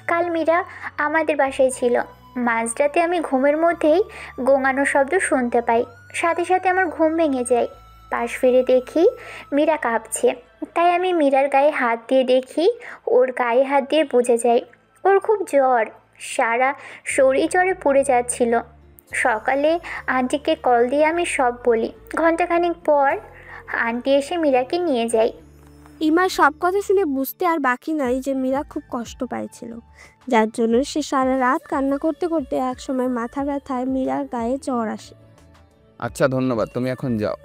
কাল মীরা আমাদের বাসায় ছিল। মাঝরাতে আমি ঘুমের মধ্যেই গোঙানোর শব্দ শুনতে পাই, সাথে সাথে আমার ঘুম ভেঙে যায়। পাশ ফিরে দেখি মীরা কাঁপছে, তাই আমি মীরার গায়ে হাত দিয়ে দেখি, ওর গায়ে হাত দিয়ে বোঝা যায় ওর খুব জ্বর, সারা শরীর জ্বরে পুড়ে যাচ্ছিল। সকালে আন্টিকে কল দিয়ে আমি সব বলি। ঘণ্টাখানেক পর আন্টি এসে মীরাকে নিয়ে যায়। ইমার সব কথা শুনে বুঝতে আর বাকি নাই যে মীরা খুব কষ্ট পাইছিল, যার জন্য সে সারা রাত কান্না করতে করতে একসময় মাথা ব্যথায় মীরার গায়ে জ্বর আসে। আচ্ছা ধন্যবাদ, তুমি এখন যাও।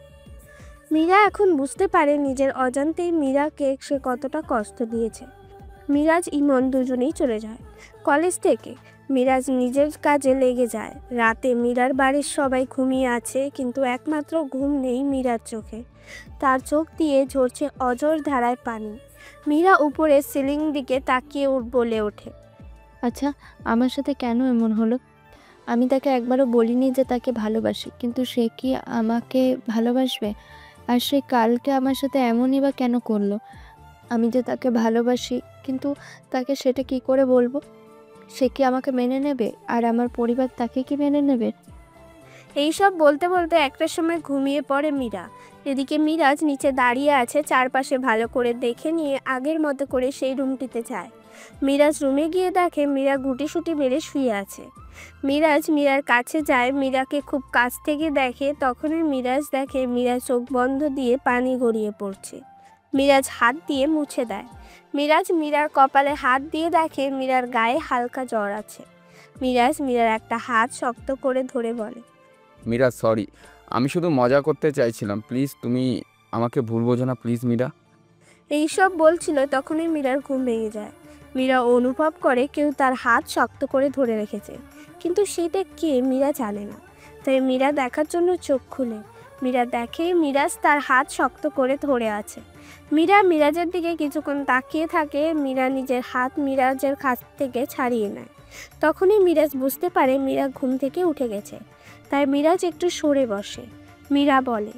মীরা এখন বুঝতে পারে নিজের অজান্তেই মীরাকে সে কতটা কষ্ট দিয়েছে। মিরাজ ইমন দুজনেই চলে যায় কলেজ থেকে। মিরাজ নিজের কাজে লেগে যায়। রাতে মীরার বাড়ির সবাই ঘুমিয়ে আছে, কিন্তু একমাত্র ঘুম নেই মীরার চোখে। তার চোখ দিয়ে ঝরছে অঝোর ধারায় পানি। মীরা উপরে সিলিং দিকে তাকিয়ে বলে ওঠে, আচ্ছা আমার সাথে কেন এমন হলো? আমি তাকে একবারও বলিনি যে তাকে ভালোবাসি, কিন্তু সে কি আমাকে ভালোবাসবে? আর সে কালকে আমার সাথে এমনই বা কেন করলো? আমি যে তাকে ভালোবাসি, কিন্তু তাকে সেটা কি করে বলবো? সে কি আমাকে মেনে নেবে? আর আমার পরিবার তাকে কি মেনে নেবে? এইসব বলতে বলতে একটা সময় ঘুমিয়ে পড়ে মীরা। এদিকে মিরাজ নিচে দাঁড়িয়ে আছে, চারপাশে ভালো করে দেখে নিয়ে আগের মতো করে সেই রুমটিতে যায়। মিরাজ রুমে গিয়ে দেখে মীরা গুটিসুটি মেরে শুয়ে আছে। মিরাজ মীরার কাছে যায়, মীরাকে খুব কাছ থেকে দেখে। তখনই মিরাজ দেখে মীরা চোখ বন্ধ দিয়ে পানি গড়িয়ে পড়ছে। মিরাজ হাত দিয়ে মুছে দেয়। মিরাজ মীরার কপালে হাত দিয়ে দেখে মীরার গায়ে হালকা জ্বর আছে। মিরাজ মীরার একটা হাত শক্ত করে ধরে বলে, মীরা সরি, আমি শুধু মজা করতে চাইছিলাম, প্লিজ তুমি আমাকে ভুল বোঝো না প্লিজ মীরা। এইসব বলছিল তখনই মীরার ঘুম ভেঙে যায়। মীরা অনুভব করে কেউ তার হাত শক্ত করে ধরে রেখেছে, কিন্তু সেটা কে মীরা জানে না। তাই মীরা দেখার জন্য চোখ খুলে মীরা দেখে মিরাজ তার হাত শক্ত করে ধরে আছে। মীরা মিরাজের দিকে কিছুক্ষণ তাকিয়ে থাকে। মীরা নিজের হাত মিরাজের কাছ থেকে ছাড়িয়ে নেয়। তখনই মিরাজ বুঝতে পারে মীরা ঘুম থেকে উঠে গেছে, তাই মিরাজ একটু সরে বসে। মীরা বলে,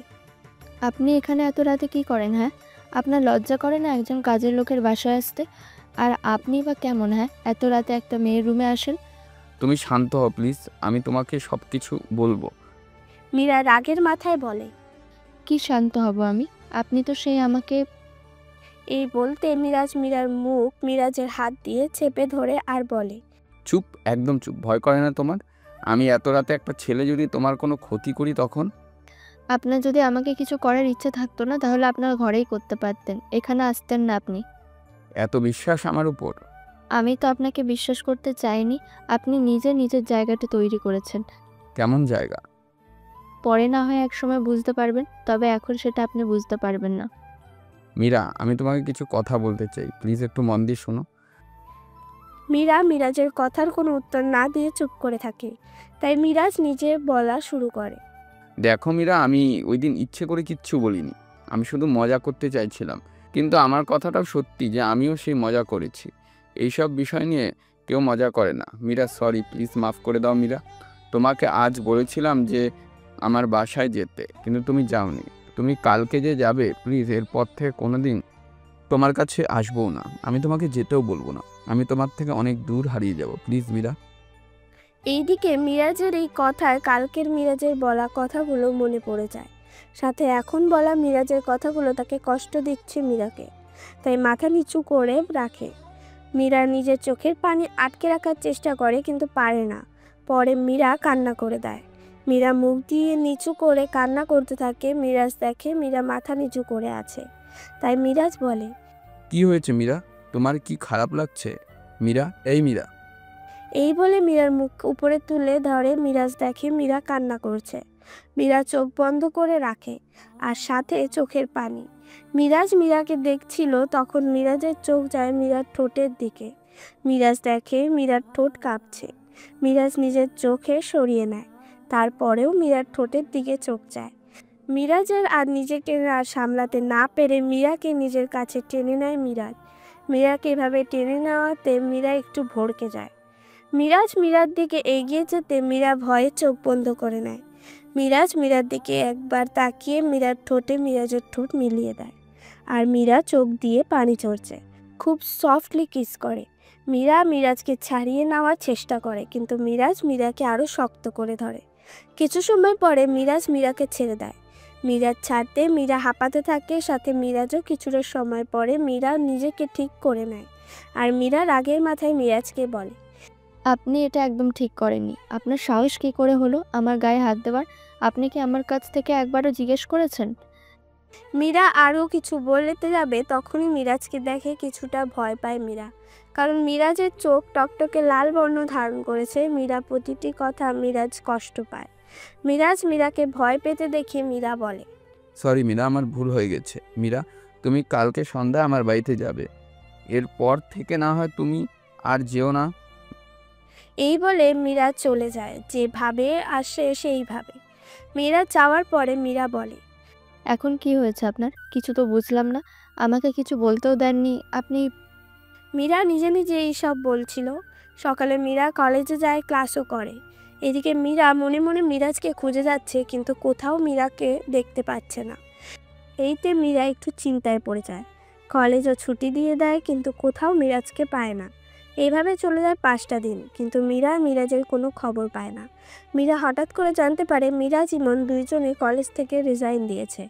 আপনি এখানে এত রাতে কি করেন? হ্যাঁ, আপনার লজ্জা করে না একজন কাজের লোকের বাসায় আসতে? আর আপনি বা কেমন? হ্যাঁ, এত রাতে একটা মেয়ের রুমে আসেন? তুমি শান্ত হও প্লিজ, আমি তোমাকে সব কিছু বলবো। মীরা রাগের মাথায় বলে। কি শান্ত হব আমি? আপনি তো সেই আমাকে। এই বলতে মিরাজ মীরার মুখ মিরাজের হাত দিয়ে চেপে ধরে আর বলে, চুপ, একদম চুপ। ভয় করে না তোমার? আমি এত রাতে একটা ছেলে যদি তোমার কোনো ক্ষতি করি তখন? আপনার যদি আমাকে কিছু করার ইচ্ছে থাকতো না তাহলে আপনার ঘরেই করতে পারতেন, এখানে আসতেন না আপনি। এত বিশ্বাস আমার উপর? আমি তো আপনাকে বিশ্বাস করতে চাইনি। আপনি নিজে নিজের জায়গাটা তৈরি করেছেন। কেমন জায়গা? পরে না হয় একসময় বুঝতে পারবেন, তবে এখন সেটা আপনি বুঝতে পারবেন না। মীরা, আমি তোমাকে কিছু কথা বলতে চাই, প্লিজ একটু মন দিয়ে শোনো। মীরা মিরাজের কথার কোনো উত্তর না দিয়ে চুপ করে থাকে। তাই মিরাজ নিজে বলা শুরু করে। দেখো মীরা, আমি ওই দিন ইচ্ছে করে কিচ্ছু বলিনি, আমি শুধু মজা করতে চাইছিলাম। কিন্তু আমার কথাটাও সত্যি যে আমিও সেই মজা করেছি। এইসব বিষয় নিয়ে কেউ মজা করে না। মীরা সরি, প্লিজ মাফ করে দাও মীরা। তোমাকে আজ বলেছিলাম যে আমার বাসায় যেতে, কিন্তু তুমি যাওনি। তুমি কালকে যে যাবে, প্লিজ এরপর থেকে কোনো দিন তোমার কাছে আসবও না। আমি তোমাকে যেতেও বলবো না। আমি তোমার থেকে অনেক দূর হারিয়ে যাব, প্লিজ মীরা। এইদিকে মিরাজের এই কথায় কালকের মিরাজের বলা কথাগুলো মনে পড়ে যায়। সাথে এখন বলা মিরাজের কথাগুলো তাকে কষ্ট দিচ্ছে মীরাকে। তাই মাথা নিচু করে রাখে। মীরা নিজের চোখের পানি আটকে রাখার চেষ্টা করে, কিন্তু পারে না। পরে মীরা কান্না করে দেয়। মীরা মুখ দিয়ে নিচু করে কান্না করতে থাকে। মিরাজ দেখে মীরা মাথা নিচু করে আছে। তাই মিরাজ বলে, কি হয়েছে মীরা? তোমার কি খারাপ লাগছে? মীরা, এই মীরা। এই বলে মীরার মুখ উপরে তুলে ধরে মিরাজ দেখে মীরা কান্না করছে। মীরা চোখ বন্ধ করে রাখে, আর সাথে চোখের পানি। মিরাজ মীরাকে দেখছিল, তখন মিরাজের চোখ যায় মীরার ঠোঁটের দিকে। মিরাজ দেখে মীরার ঠোঁট কাঁপছে। মিরাজ নিজের চোখে সরিয়ে নেয়। তারপরেও মীরার ঠোঁটের দিকে চোখ যায়। মিরাজের আর নিজেকে আর সামলাতে না পেরে মীরাকে নিজের কাছে টেনে নেয় মিরাজ। মীরাকে এভাবে টেনে নেওয়াতে মীরা একটু ভড়কে যায়। মিরাজ মীরার দিকে এগিয়ে যেতে মীরা ভয়ে চোখ বন্ধ করে নেয়। মিরাজ মীরার দিকে একবার তাকিয়ে মীরার ঠোঁটে মিরাজের ঠোঁট মিলিয়ে দেয়। আর মীরা চোখ দিয়ে পানি ঝরছে। খুব সফটলি কিস করে। মীরা মিরাজকে ছাড়িয়ে নেওয়ার চেষ্টা করে, কিন্তু মিরাজ মীরাকে আরও শক্ত করে ধরে। কিছু সময় পরে মিরাজ মীরাকে ছেড়ে দেয়। মিরাজ ছাড়তে মীরা হাঁপাতে থাকে। সাথে মিরাজও কিছুটা সময় পরে মীরা নিজেকে ঠিক করে নেয়। আর মীরা রাগের মাথায় মিরাজকে বলে, আপনি এটা একদম ঠিক করেননি। আপনার সাহস কী করে হলো আমার গায়ে হাত দেওয়ার? আপনি কি আমার কাছ থেকে একবারও জিজ্ঞেস করেছেন? মীরা আরও কিছু বলতে যাবে, তখনই মিরাজকে দেখে কিছুটা ভয় পায় মীরা। কারণ মিরাজের চোখ টকটকে লাল বর্ণ ধারণ করেছে। মীরা প্রতিটি কথা মিরাজ কষ্ট পায়। মিরাজ মীরাকে ভয় পেতে দেখে মীরা বলে, সরি মীরা, আমার ভুল হয়ে গেছে। মীরা, তুমি কালকে সন্ধ্যায় আমার বাড়িতে যাবে। এরপর থেকে না হয় তুমি আর যেও না। এই বলে মীরা চলে যায়। যেভাবে আসে সেইভাবে। মীরা যাওয়ার পরে মীরা বলে, এখন কি হয়েছে আপনার? কিছু তো বুঝলাম না। আমাকে কিছু বলতেও দেননি আপনি। মীরা নিজে নিজে এইসব বলছিল। সকালে মীরা কলেজে যায়, ক্লাসও করে। এদিকে মীরা মনে মনে মিরাজকে খুঁজে যাচ্ছে, কিন্তু কোথাও মীরাকে দেখতে পাচ্ছে না। এইতে মীরা একটু চিন্তায় পড়ে যায়। কলেজও ছুটি দিয়ে দেয়, কিন্তু কোথাও মিরাজকে পায় না। এইভাবে চলে যায় 5টা দিন, কিন্তু মীরা মিরাজের কোনো খবর পায় না। মীরা হঠাৎ করে জানতে পারে মিরাজ ইমন দুইজনে কলেজ থেকে রিজাইন দিয়েছে।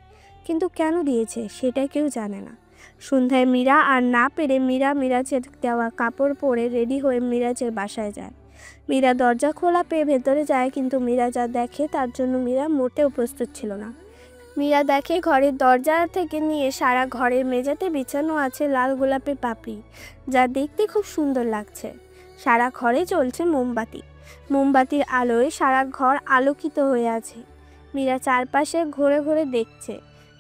কিন্তু কেন দিয়েছে সেটা কেউ জানে না। সন্ধ্যায় মীরা আর না পেরে মীরা মিরাজের দেওয়া কাপড় পরে রেডি হয়ে মিরাজের বাসায় যায়। মীরা দরজা খোলা পেয়ে ভেতরে যায়, কিন্তু মীরা যা দেখে তার জন্য মীরা মোটেও প্রস্তুত ছিল না। মীরা দেখে ঘরের দরজা থেকে নিয়ে সারা ঘরের মেঝেতে বিছানো আছে লাল গোলাপের পাপড়ি, যা দেখতে খুব সুন্দর লাগছে। সারা ঘরে জ্বলছে মোমবাতি। মোমবাতির আলোয় সারা ঘর আলোকিত হয়ে আছে। মীরা চারপাশে ঘুরে ঘুরে দেখছে।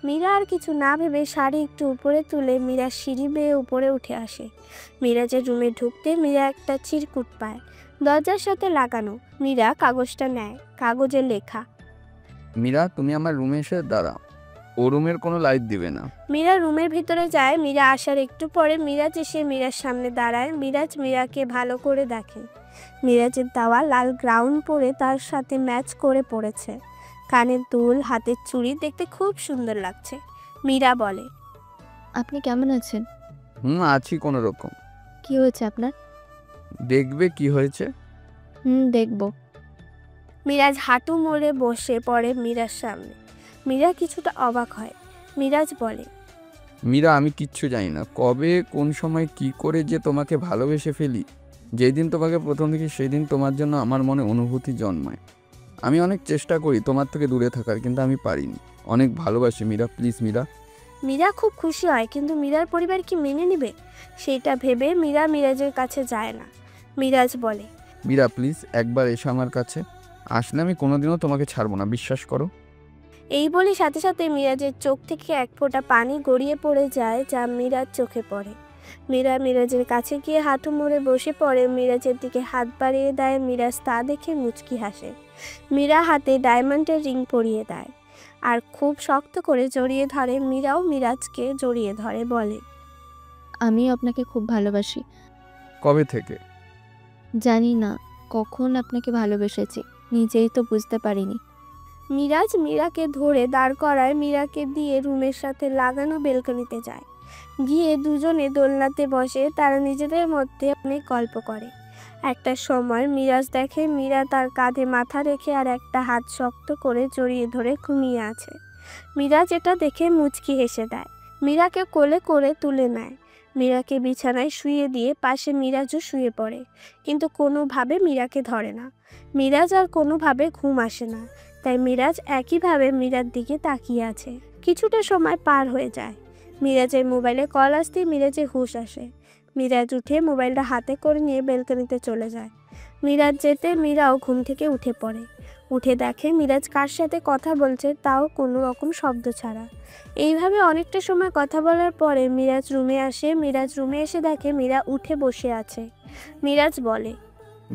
মীরা আর কিছু না ভেবে শাড়ি একটু উপরে তুলে মীরা সিঁড়ি বেয়ে উপরে উঠে আসে। মিরাজের রুমে ঢুকতে মীরা একটা চিরকুট পায়, দরজার সাথে লাগানো। মীরা কাগজটা নেয়। কাগজে লেখা, মীরা, তুমি আমার রুমে এসে দাঁড়াও। ও রুমের কোনো লাইট দিবে না। মীরা রুমের ভিতরে যায়। মীরা আসার একটু পরে মিরাজ এসে মীরার সামনে দাঁড়ায়। মিরাজ মীরাকে ভালো করে দেখে। মিরাজের দেওয়া লাল গ্রাউন্ড পরে তার সাথে ম্যাচ করে পড়েছে। কানের দুল, হাতের চুড়ি দেখতে খুব সুন্দর লাগছে। মীরা বলে, আপনি কেমন আছেন? আছি কোনো রকম। কি হয়েছে আপনার? দেখবে কি হয়েছে? দেখব। মিরাজ হাঁটু মুড়ে বসে পড়ে মীরার সামনে। মীরা কিছুটা অবাক হয়। মিরাজ বলে, মীরা, আমি কিচ্ছু জানি না কবে কোন সময় কি করে যে তোমাকে ভালোবেসে ফেলি। যেদিন তোমাকে প্রথম দেখি সেই দিন তোমার জন্য আমার মনে অনুভূতি জন্মায়। আমি অনেক চেষ্টা করি তোমার থেকে দূরে থাকার, কিন্তু আমি পারিনি। অনেক ভালোবাসি মীরা, প্লিজ মীরা। মীরা খুব খুশি হয়, কিন্তু মীরার পরিবার কি মেনে নেবে সেটা ভেবে মীরা মিরাজের কাছে যায় না। মিরাজ বলে, মীরা প্লিজ একবার এসো আমার কাছে। আসলে আমি কোনোদিনও তোমাকে ছাড়বো না, বিশ্বাস করো। এই বলে সাথে সাথে মিরাজের চোখ থেকে এক ফোঁটা পানি গড়িয়ে পড়ে যায়, যা মীরার চোখে পড়ে। মীরা মিরাজের কাছে গিয়ে হাঁটু মুড়ে বসে পড়ে, মিরাজের দিকে হাত বাড়িয়ে দেয়। মিরাজ তা দেখে মুচকি হাসে। মীরা হাতে ডায়মন্ডের রিং পরিয়ে দেয় আর খুব শক্ত করে জড়িয়ে ধরে। মীরাও মিরাজকে জড়িয়ে ধরে, বলে, আমি আপনাকে খুব ভালোবাসি। কবে থেকে? জানি না কখন আপনাকে ভালোবেসেছি, নিজেই তো বুঝতে পারিনি। মিরাজ মীরাকে ধরে দাঁড় করায়। মীরাকে দিয়ে রুমের সাথে লাগানো বেলকনিতে যায়। গিয়ে দুজনে দোলনাতে বসে তারা নিজেদের মধ্যে অনেক গল্প করে। একটা সময় মিরাজ দেখে মীরা তার কাঁধে মাথা রেখে আর একটা হাত শক্ত করে জড়িয়ে ধরে ঘুমিয়ে আছে। মিরাজ এটা দেখে মুচকি হেসে দেয়। মীরাকে কোলে করে তুলে নেয়। মীরাকে বিছানায় শুয়ে দিয়ে পাশে মিরাজও শুয়ে পড়ে, কিন্তু কোনোভাবে মীরাকে ধরে না। মিরাজ আর কোনোভাবে ঘুম আসে না, তাই মিরাজ একইভাবে মীরার দিকে তাকিয়ে আছে। কিছুটা সময় পার হয়ে যায়। মিরাজের মোবাইলে কল আসতেই মিরাজের হুঁশ আসে। মিরাজ উঠে মোবাইলটা হাতে করে নিয়ে বেলকনিতে চলে যায়। মিরাজ যেতে মীরাও ঘুম থেকে উঠে পড়ে। উঠে দেখে মিরাজ কার সাথে কথা বলছে, তাও কোনো রকম শব্দ ছাড়া। এইভাবে অনেকটা সময় কথা বলার পরে মিরাজ রুমে আসে। মিরাজ রুমে এসে দেখে মীরা উঠে বসে আছে। মিরাজ বলে,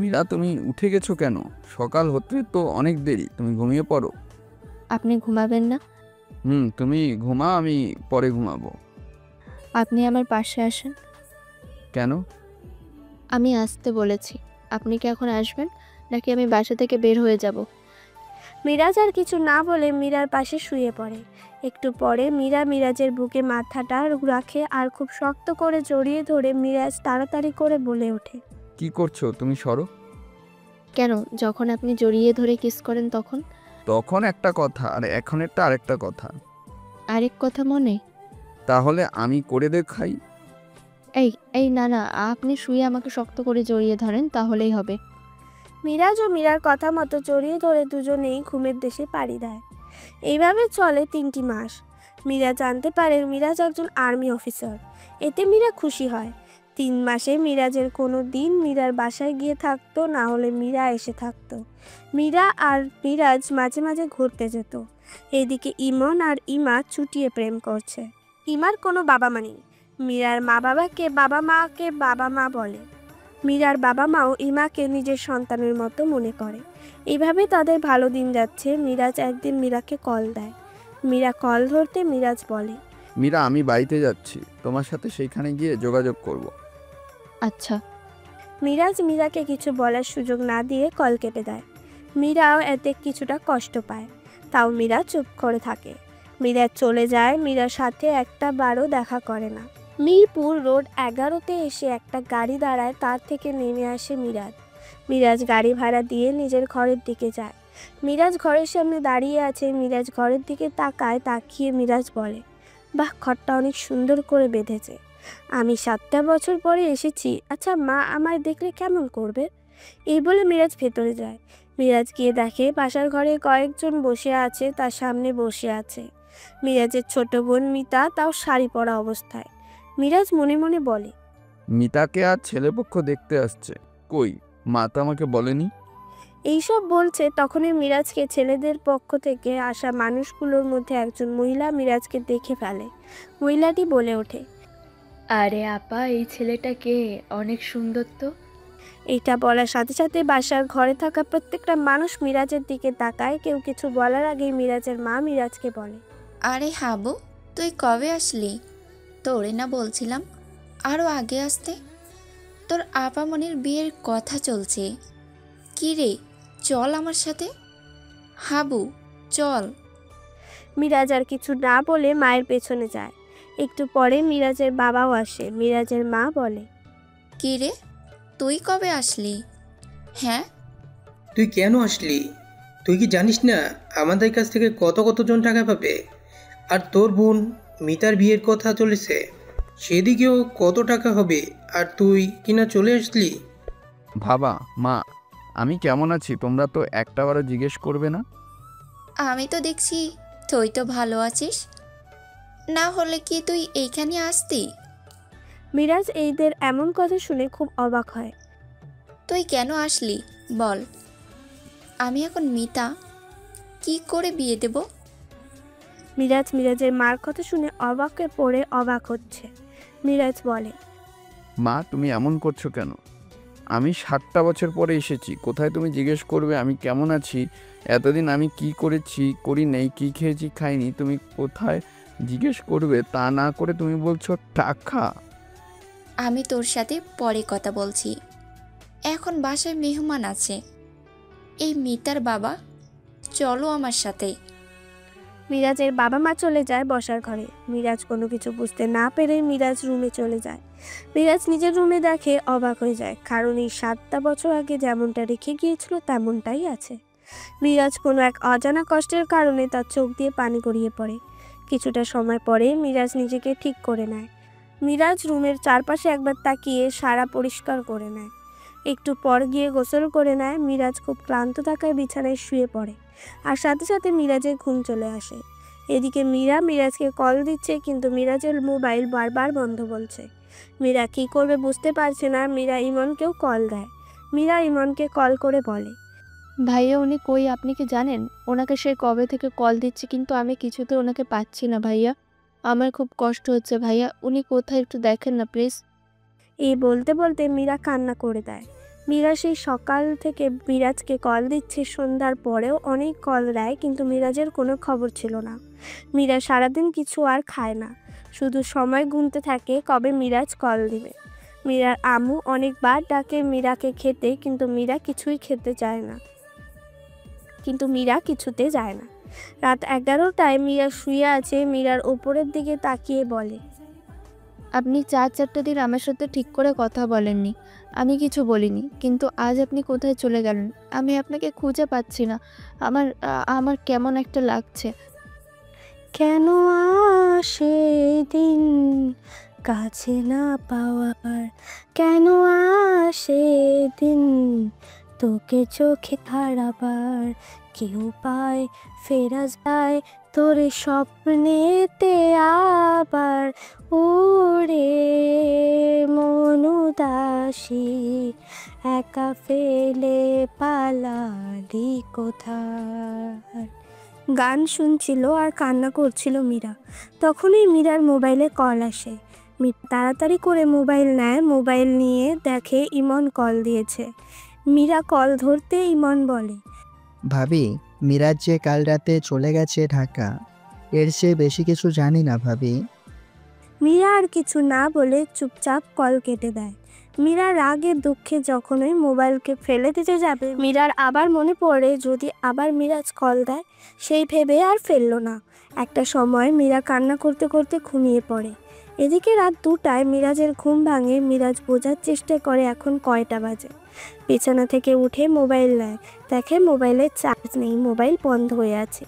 মীরা তুমি উঠে গেছো কেন? সকাল হতে তো অনেক দেরি, তুমি ঘুমিয়ে পড়ো। আপনি ঘুমাবেন না? তুমি ঘুমাও, আমি পরে ঘুমাবো। আপনি আমার পাশে আসেন। কেন? আমি আসতে বলেছি। আপনি কি এখন আসবেন, নাকি আমি বাসা থেকে বের হয়ে যাব? মিরাজ আর কিছু না বলে মীরার পাশে শুয়ে পড়ে। একটু পরে মীরা মিরাজের বুকে মাথাটা রাখে আর খুব শক্ত করে জড়িয়ে ধরে মিরাজ তাড়াতাড়ি করে বলে ওঠে, কি করছো তুমি? সরো। কেন? যখন আপনি জড়িয়ে ধরে কিস করেন তখন? তখন একটা কথা আর এখনেরটা আরেকটা কথা। আরেক কথা মনে? তাহলে আমি করে দেখাই। এই না না, আপনি শুয়ে আমাকে শক্ত করে জড়িয়ে ধরেন, তাহলেই হবে। মিরাজ ও মীরার কথা মতো জড়িয়ে ধরে দুজনেই ঘুমের দেশে পাড়ি দেয়। এইভাবে চলে 3টি মাস। মীরা জানতে পারে মিরাজ একজন আর্মি অফিসার। এতে মীরা খুশি হয়। 3 মাসে মিরাজের কোনো দিন মীরার বাসায় গিয়ে থাকতো, না হলে মীরা এসে থাকতো। মীরা আর মিরাজ মাঝে মাঝে ঘুরতে যেত। এদিকে ইমন আর ইমা চুটিয়ে প্রেম করছে। ইমার কোনো বাবা মা নেই। মীরার মা বাবাকে বাবা মা বলে। মীরার বাবা মাও ইমাকে নিজের সন্তানের মতো মনে করে। এইভাবে তাদের ভালো দিন যাচ্ছে। মিরাজ একদিন মীরাকে কল দেয়। মীরা কল ধরতে মিরাজ বলে, মীরা আমি বাড়িতে যাচ্ছি, তোমার সাথে সেইখানে গিয়ে যোগাযোগ করব। আচ্ছা। মিরাজ মীরাকে কিছু বলার সুযোগ না দিয়ে কল কেটে দেয়। মীরাও এতে কিছুটা কষ্ট পায়, তাও মীরা চুপ করে থাকে। মীরা চলে যায়। মীরার সাথে একটা বারও দেখা করে না। মিরপুর রোড 11-তে এসে একটা গাড়ি দাঁড়ায়, তার থেকে নেমে আসে মিরাজ। মিরাজ গাড়ি ভাড়া দিয়ে নিজের ঘরের দিকে যায়। মিরাজ ঘরের সামনে দাঁড়িয়ে আছে। মিরাজ ঘরের দিকে তাকিয়ে মিরাজ বলে, বাহ, ঘরটা অনেক সুন্দর করে বেঁধেছে। আমি 7টা বছর পরে এসেছি। আচ্ছা, মা আমায় দেখলে কেমন করবে? এই বলে মিরাজ ভেতরে যায়। মিরাজ গিয়ে দেখে বাসার ঘরে কয়েকজন বসে আছে। তার সামনে বসে আছে মিরাজের ছোট বোন মিতা, তাও শাড়ি পরা অবস্থায়। মিরাজ মনে মনে বলে, মিতাকে আর ছেলেপক্ষ দেখতে আসছে, কই মা তো আমাকে বলেনি। এইসব বলছে তখনই মিরাজকে ছেলেদের পক্ষ থেকে আসা মানুষগুলোর মধ্যে একজন মহিলা মিরাজকে দেখে ফেলে। মহিলাটি বলে ওঠে, আরে আপা, এই ছেলেটা কে? অনেক সুন্দর তো। এটা বলার সাথে সাথে বাসার ঘরে থাকা প্রত্যেকটা মানুষ মিরাজের দিকে তাকায়। কেউ কিছু বলার আগেই মিরাজের মা মিরাজকে বলে, আরে হাবু, তুই কবে আসলি? তোরে না বলছিলাম আরও আগে আসতে? তোর আপামনির বিয়ের কথা চলছে। কি রে, চল আমার সাথে। হাবু, চল। মিরাজ আর কিছু না বলে মায়ের পেছনে যায়। একটু পরে মিরাজের বাবাও আসে। মিরাজের মা বলে, কি রে, তুই কবে আসলি? হ্যাঁ, তুই কেন আসলি? তুই কি জানিস না আমাদের কাছ থেকে কতজন টাকা পাবে? আর তোর বোন মিতার বিয়ের কথা চলেছে, সেদিকেও কত টাকা হবে, আর তুই কিনা চলে আসলি। বাবা মা, আমি কেমন আছি তোমরা তো একটাবারও জিজ্ঞেস করবে না? আমি তো দেখছি তুই তো ভালো আছিস, না হলে কি তুই এইখানে আসতি? মিরাজ এইদের এমন কথা শুনে খুব অবাক হয়। তুই কেন আসলি বল? আমি এখন মিতা, কি করে বিয়ে দেব? মিরাজ মিরাজের মার কথা শুনে অবাকে পড়ে অবাক হচ্ছে। মিরাজ বলে, মা তুমি এমন করছো কেন? আমি 7টা বছর পরে এসেছি, কোথায় তুমি জিজ্ঞেস করবে আমি কেমন আছি? এতদিন আমি কি করেছি করি নেই, কি খেয়েছি খাইনি, তুমি কোথায় জিজ্ঞেস করবে? তা না করে তুমি বলছো টাকা। আমি তোর সাথে পরে কথা বলছি, এখন বাসায় মেহমান আছে। এই মিতার বাবা, চলো আমার সাথে। মিরাজের বাবা মা চলে যায় বসার ঘরে। মিরাজ কোনো কিছু বুঝতে না পেরে মিরাজ রুমে চলে যায়। মিরাজ নিজের রুমে দেখে অবাক হয়ে যায়, কারণ এই 7টা বছর আগে যেমনটা রেখে গিয়েছিল তেমনটাই আছে। মিরাজ কোনো এক অজানা কষ্টের কারণে তার চোখ দিয়ে পানি গড়িয়ে পড়ে। কিছুটা সময় পরে মিরাজ নিজেকে ঠিক করে নেয়। মিরাজ রুমের চারপাশে একবার তাকিয়ে সারা পরিষ্কার করে নেয়। একটু পর গিয়ে গোসল করে নেয়। মিরাজ খুব ক্লান্ত থাকায় বিছানায় শুয়ে পড়ে, আর সাথে সাথে মিরাজের ঘুম চলে আসে। এদিকে মীরা মিরাজকে কল দিচ্ছে, কিন্তু মিরাজের মোবাইল বারবার বন্ধ বলছে। মীরা কী করবে বুঝতে পারছে না। মীরা ইমনকেও কল দেয়। মীরা ইমনকে কল করে বলে, ভাইয়া উনি কই আপনি কি জানেন? ওনাকে সে কবে থেকে কল দিচ্ছি, কিন্তু আমি কিছুতে ওনাকে পাচ্ছি না ভাইয়া। আমার খুব কষ্ট হচ্ছে ভাইয়া, উনি কোথায় একটু দেখেন না প্লিজ। এই বলতে বলতে মীরা কান্না করে দেয়। মীরা সেই সকাল থেকে মিরাজকে কল দিচ্ছে, সন্ধ্যার পরেও অনেক কল দেয়, কিন্তু মিরাজের কোনো খবর ছিল না। মীরা সারাদিন কিছু আর খায় না, শুধু সময় গুনতে থাকে কবে মিরাজ কল দিবে। মীরার আম্মু অনেকবার ডাকে মীরাকে খেতে, কিন্তু মীরা কিছুই খেতে চায় না। মীরা কিছুতে যায় না। রাত 11টায় মীরা শুয়ে আছে। মীরার ওপরের দিকে তাকিয়ে বলে, আপনি 4-4টা দিন আমার সাথে ঠিক করে কথা বলেননি, আমি কিছু বলিনি, কিন্তু আজ আপনি কোথায় চলে গেলেন? আমি আপনাকে খুঁজে পাচ্ছি না। আমার কেমন একটা লাগছে। কেন আসে দিন কাছে না পাওয়ার, কেন আসে দিন তোকে চোখে হারাবার, কেউ পায় ফেরা যায় তোর স্বপ্নেতে আবার, ওরে মন উদাসী একা ফেলে পালালি কোথায়। গান শুনছিল আর কান্না করছিল মীরা। তখনই মীরার মোবাইলে কল আসে। তাড়াতাড়ি করে মোবাইল নেয়। মোবাইল নিয়ে দেখে ইমন কল দিয়েছে। মীরা কল ধরতে ইমন বলে, ভাবি মিরাজ যে কাল রাতে চলে গেছে ঢাকা, এর চেয়ে বেশি কিছু জানি না ভাবি। মীরা আর কিছু না বলে চুপচাপ কল কেটে দেয়। মীরা রাগে দুঃখে যখনই মোবাইলকে ফেলে দিতে যাবে, মীরার আবার মনে পড়ে যদি আবার মিরাজ কল দেয়, সেই ভেবে আর ফেললো না। একটা সময় মীরা কান্না করতে করতে ঘুমিয়ে পড়ে। এদিকে রাত 2টায় মিরাজের ঘুম ভাঙে। মিরাজ বোঝার চেষ্টা করে এখন কয়টা বাজে। বিছানা থেকে উঠে মোবাইল নেয়, দেখে মোবাইলে চার্জ নেই, মোবাইল বন্ধ হয়ে আছে।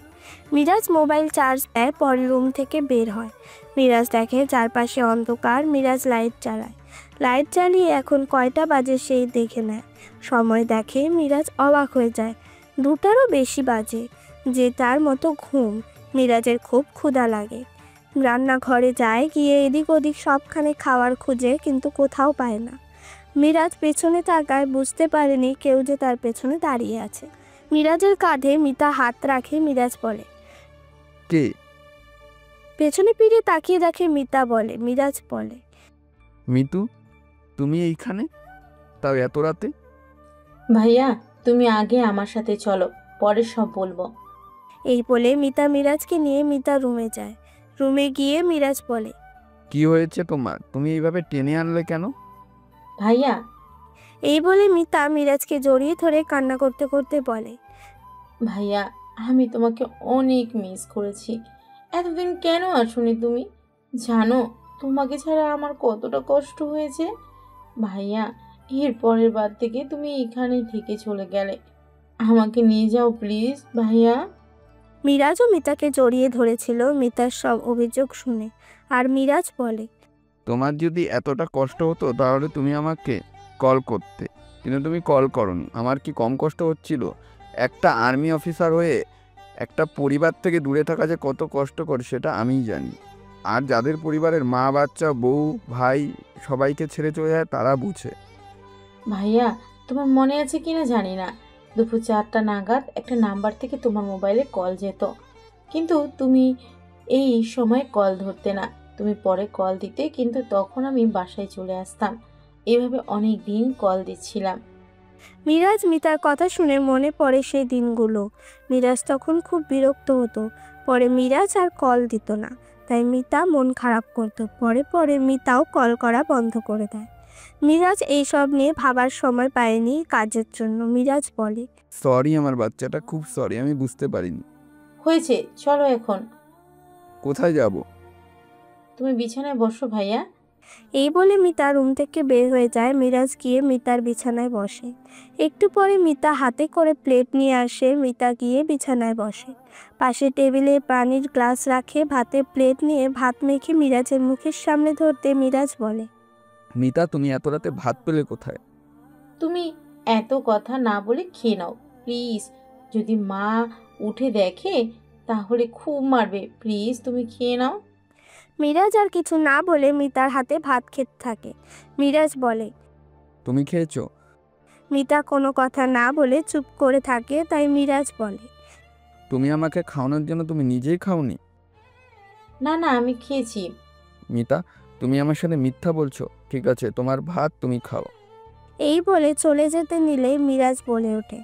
মিরাজ মোবাইল চার্জ দেয়, পরে রুম থেকে বের হয়। মিরাজ দেখে চারপাশে অন্ধকার। মিরাজ লাইট চালায়। লাইট জ্বালিয়ে এখন কয়টা বাজে সেই দেখে নেয়। সময় দেখে মিরাজ অবাক হয়ে যায়, 2টারও বেশি বাজে। যে তার মতো ঘুম। মিরাজের খুব ক্ষুধা লাগে। রান্নাঘরে যায়, গিয়ে এদিক ওদিক সবখানে খাওয়ার খুঁজে, কিন্তু কোথাও পায় না। মিরাজ পেছনে তাকায়, বুঝতে পারেনি কেউ যে তার পেছনে দাঁড়িয়ে আছে। মিরাজের কাঁধে মিতা হাত রাখে। মিরাজ বলে, কে? পেছনে ফিরে তাকিয়ে দেখে মিতা বলে। মিরাজ বলে, মিতু তুমি এইখানে, তাও এত রাতে? ভাইয়া তুমি আগে আমার সাথে চলো, পরে সব বলবো। এই বলে মিতা মিরাজকে নিয়ে মিতা রুমে যায়। রুমে গিয়ে মিরাজ বলে, কি হয়েছে তোমার? তুমি এইভাবে টেনে আনলে কেন? ভাইয়া। এই বলে মিতা মিরাজকে জড়িয়ে ধরে কান্না করতে করতে বলে, ভাইয়া আমি তোমাকে অনেক মিস করেছি। এতদিন কেন আসোনি তুমি? জানো তোমাকে ছাড়া আমার কতটা কষ্ট হয়েছে। ভাইয়া, এর পরের বার থেকে তুমি এখানেই থেকে চলে গেলে। আমাকে নিয়ে যাও প্লিজ ভাইয়া। মিরাজও মিতাকে জড়িয়ে ধরেছিল মিতার সব অভিযোগ শুনে। আর মিরাজ বলে, তোমার যদি এতটা কষ্ট হতো তাহলে তুমি আমাকে কল করতে, কিন্তু তুমি কল করনি। আমার কি কম কষ্ট হচ্ছিল? একটা আর্মি অফিসার হয়ে একটা পরিবার থেকে দূরে থাকা যে কত কষ্টকর সেটা আমিই জানি। আর যাদের পরিবারের মা, বাচ্চা, বউ, ভাই সবাইকে ছেড়ে চলে যায় তারা বুঝে। ভাইয়া, তোমার মনে আছে কিনা জানি না, দুপুর 4টা নাগাদ একটা নাম্বার থেকে তোমার মোবাইলে কল যেত, কিন্তু তুমি এই সময় কল ধরতে না। তুমি পরে কল দিতে, কিন্তু তখন আমি বাসায় চলে আসতাম। এইভাবে অনেক দিন কল দিচ্ছিলাম। মিরাজ মিতার কথা শুনে মনে পড়ে সেই দিনগুলো। মিরাজ তখন খুব বিরক্ত হতো। পরে মিরাজ আর কল দিত না, তাই মিতা মন খারাপ করতো। পরে পরে মিতাও কল করা বন্ধ করে দেয়। মিরাজ এইসব নিয়ে ভাবার সময় পায়নি কাজের জন্য। মিরাজ বলে, সরি আমার বাচ্চাটা, খুব সরি, আমি বুঝতে পারিনি। হয়েছে, চলো এখন। কোথায় যাব? তুমি বিছানায় বসো ভাইয়া। এই বলে মিতা রুম থেকে বের হয়ে যায়। মিরাজ গিয়ে মিতার বিছানায় বসে। একটু পরে মিতা হাতে করে প্লেট নিয়ে আসে। মিতা গিয়ে বিছানায় বসে। পাশে টেবিলে পানির গ্লাস রাখে। ভাতের প্লেট নিয়ে ভাত মেখে মিরাজের মুখের সামনে ধরতে মিরাজ বলে, মিতা, তুমি এত রাতে ভাত পেলে কোথায়? তুমি এত কথা না বলে খেয়ে নাও প্লিজ। যদি মা উঠে দেখে তাহলে খুব মারবে। প্লিজ তুমি খেয়ে নাও। মিরাজ আর কিছু না বলে মিতার হাতে ভাত খেতে থাকে। মিরাজ বলে, তুমি খেয়েছো? মিতা কোনো কথা না বলে চুপ করে থাকে। তাই মিরাজ বলে, তুমি আমাকে খাওয়ানোর জন্য তুমি নিজেই খাওনি? না না, আমি খেয়েছি। মিতা, তুমি আমার সাথে মিথ্যা বলছো। ঠিক আছে, তোমার ভাত তুমি খাও। এই বলে চলে যেতে নিলে মিরাজ বলে ওঠে,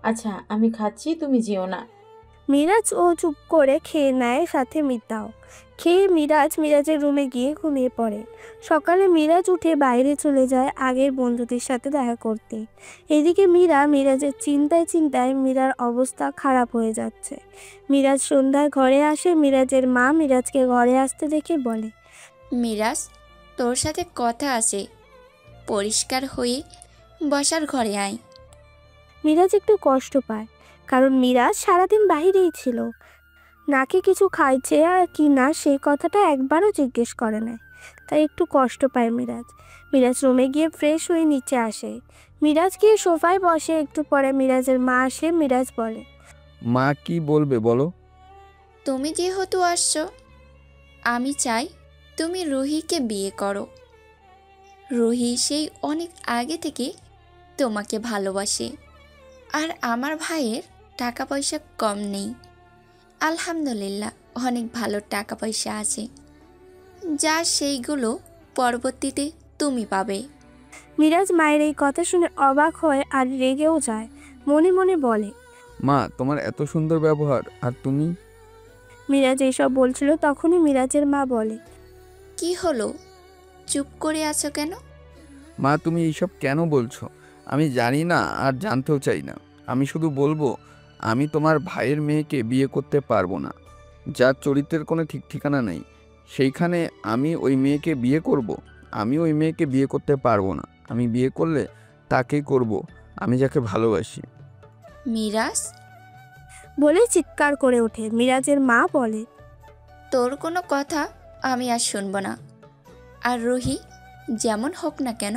আচ্ছা আমি খাচ্ছি, তুমি যেও না। মিরাজ ও চুপ করে খেয়ে নেয়, সাথে মিতাও। খেয়ে মিরাজের রুমে গিয়ে ঘুমিয়ে পড়ে। সকালে মিরাজ উঠে বাইরে চলে যায় আগের বন্ধুদের সাথে দেখা করতে। এদিকে মিরাজের চিন্তায় মীরার অবস্থা খারাপ হয়ে যাচ্ছে। মিরাজ সন্ধ্যায় ঘরে আসে। মিরাজের মা মিরাজকে ঘরে আসতে দেখে বলে, মিরাজ, তোর সাথে কথা আছে, পরিষ্কার হয়ে বসার ঘরে আয়। মিরাজ একটু কষ্ট পায়, কারণ মিরাজ সারাদিন বাইরেই ছিল। নাকি কিছু খাইছে আর কি না সেই কথাটা একবারও জিজ্ঞেস করে না, তাই একটু কষ্ট পায় মিরাজ রুমে গিয়ে ফ্রেশ হয়ে নিচে আসে। মিরাজ গিয়ে সোফায় বসে। একটু পরে মিরাজের মা আসে। মিরাজ বলে, মা কি বলবে বলো? তুমি যেহেতু আসছো, আমি চাই তুমি রুহিকে বিয়ে করো। রুহি সেই অনেক আগে থেকে তোমাকে ভালোবাসে। আর আমার ভাইয়ের টাকা পয়সা কম নেই, আলহামদুলিল্লাহ অনেক ভালো টাকা পয়সা আছে, যা সেইগুলো পরবর্তীতে তুমি পাবে। মিরাজ মায়ের এই কথা শুনে অবাক হয় আর রেগেও যায়। মনে মনে বলে, মা, তোমার এত সুন্দর ব্যবহার, আর তুমি? মিরাজ এইসব বলছিল, তখনই মিরাজের মা বলে, কি হলো, চুপ করে আছো কেন? মা, তুমি এইসব কেন বলছো? আমি জানি না আর জানতেও চাই না। আমি শুধু বলবো, আমি তোমার ভাইয়ের মেয়েকে বিয়ে করতে পারবো না। যার চরিত্রের কোনো ঠিক ঠিকানা নেই, সেইখানে আমি ওই মেয়েকে বিয়ে করব? আমি ওই মেয়েকে বিয়ে করতে পারবো না। আমি বিয়ে করলে তাকেই করব আমি যাকে ভালোবাসি। মিরাজ বলে চিৎকার করে ওঠে। মিরাজের মা বলে, তোর কোনো কথা আমি আর শুনবো না। আর রুহি যেমন হোক না কেন,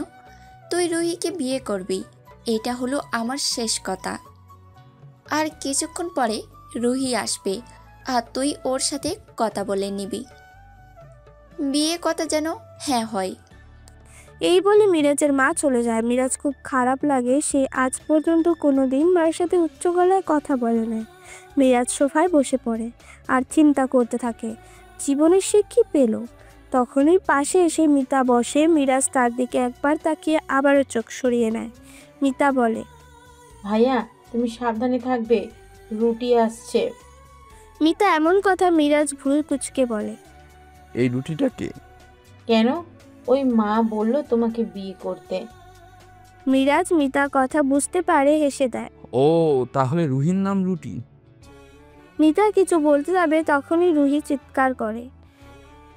তুই রুহিকে বিয়ে করবি, এটা হলো আমার শেষ কথা। আর কিছুক্ষণ পরে রুহি আসবে, আর তুই ওর সাথে কথা বলে নিবি। বিয়ে কথা যেন হ্যাঁ হয়। এই বলে মিরাজের মা চলে যায়। মিরাজ খুব খারাপ লাগে। সে আজ পর্যন্ত কোনোদিন মায়ের সাথে উচ্চ গলায় কথা বলে না। মিরাজ সোফায় বসে পড়ে আর চিন্তা করতে থাকে, জীবনে সে কি পেল। তখনই পাশে এসে মিতা বসে। মিরাজ তার দিকে একবার তাকিয়ে আবারও চোখ সরিয়ে নেয়। মিতা বলে, ভাইয়া তুমি সাবধানে থাকবে, রুটি আসছে। মিতা এমন কথা মিরাজ ভুল কুচকে বলে, এই রুটিটা কে? কেন? ওই মা বলল তোমাকে বিয়ে করতে। মিরাজ মিতার কথা বুঝতে পারে, হেসে দেয়। ও, তাহলে রুহির নাম রুটি। মিতা কিছু বলতে যাবে তখনই রুহি চিৎকার করে,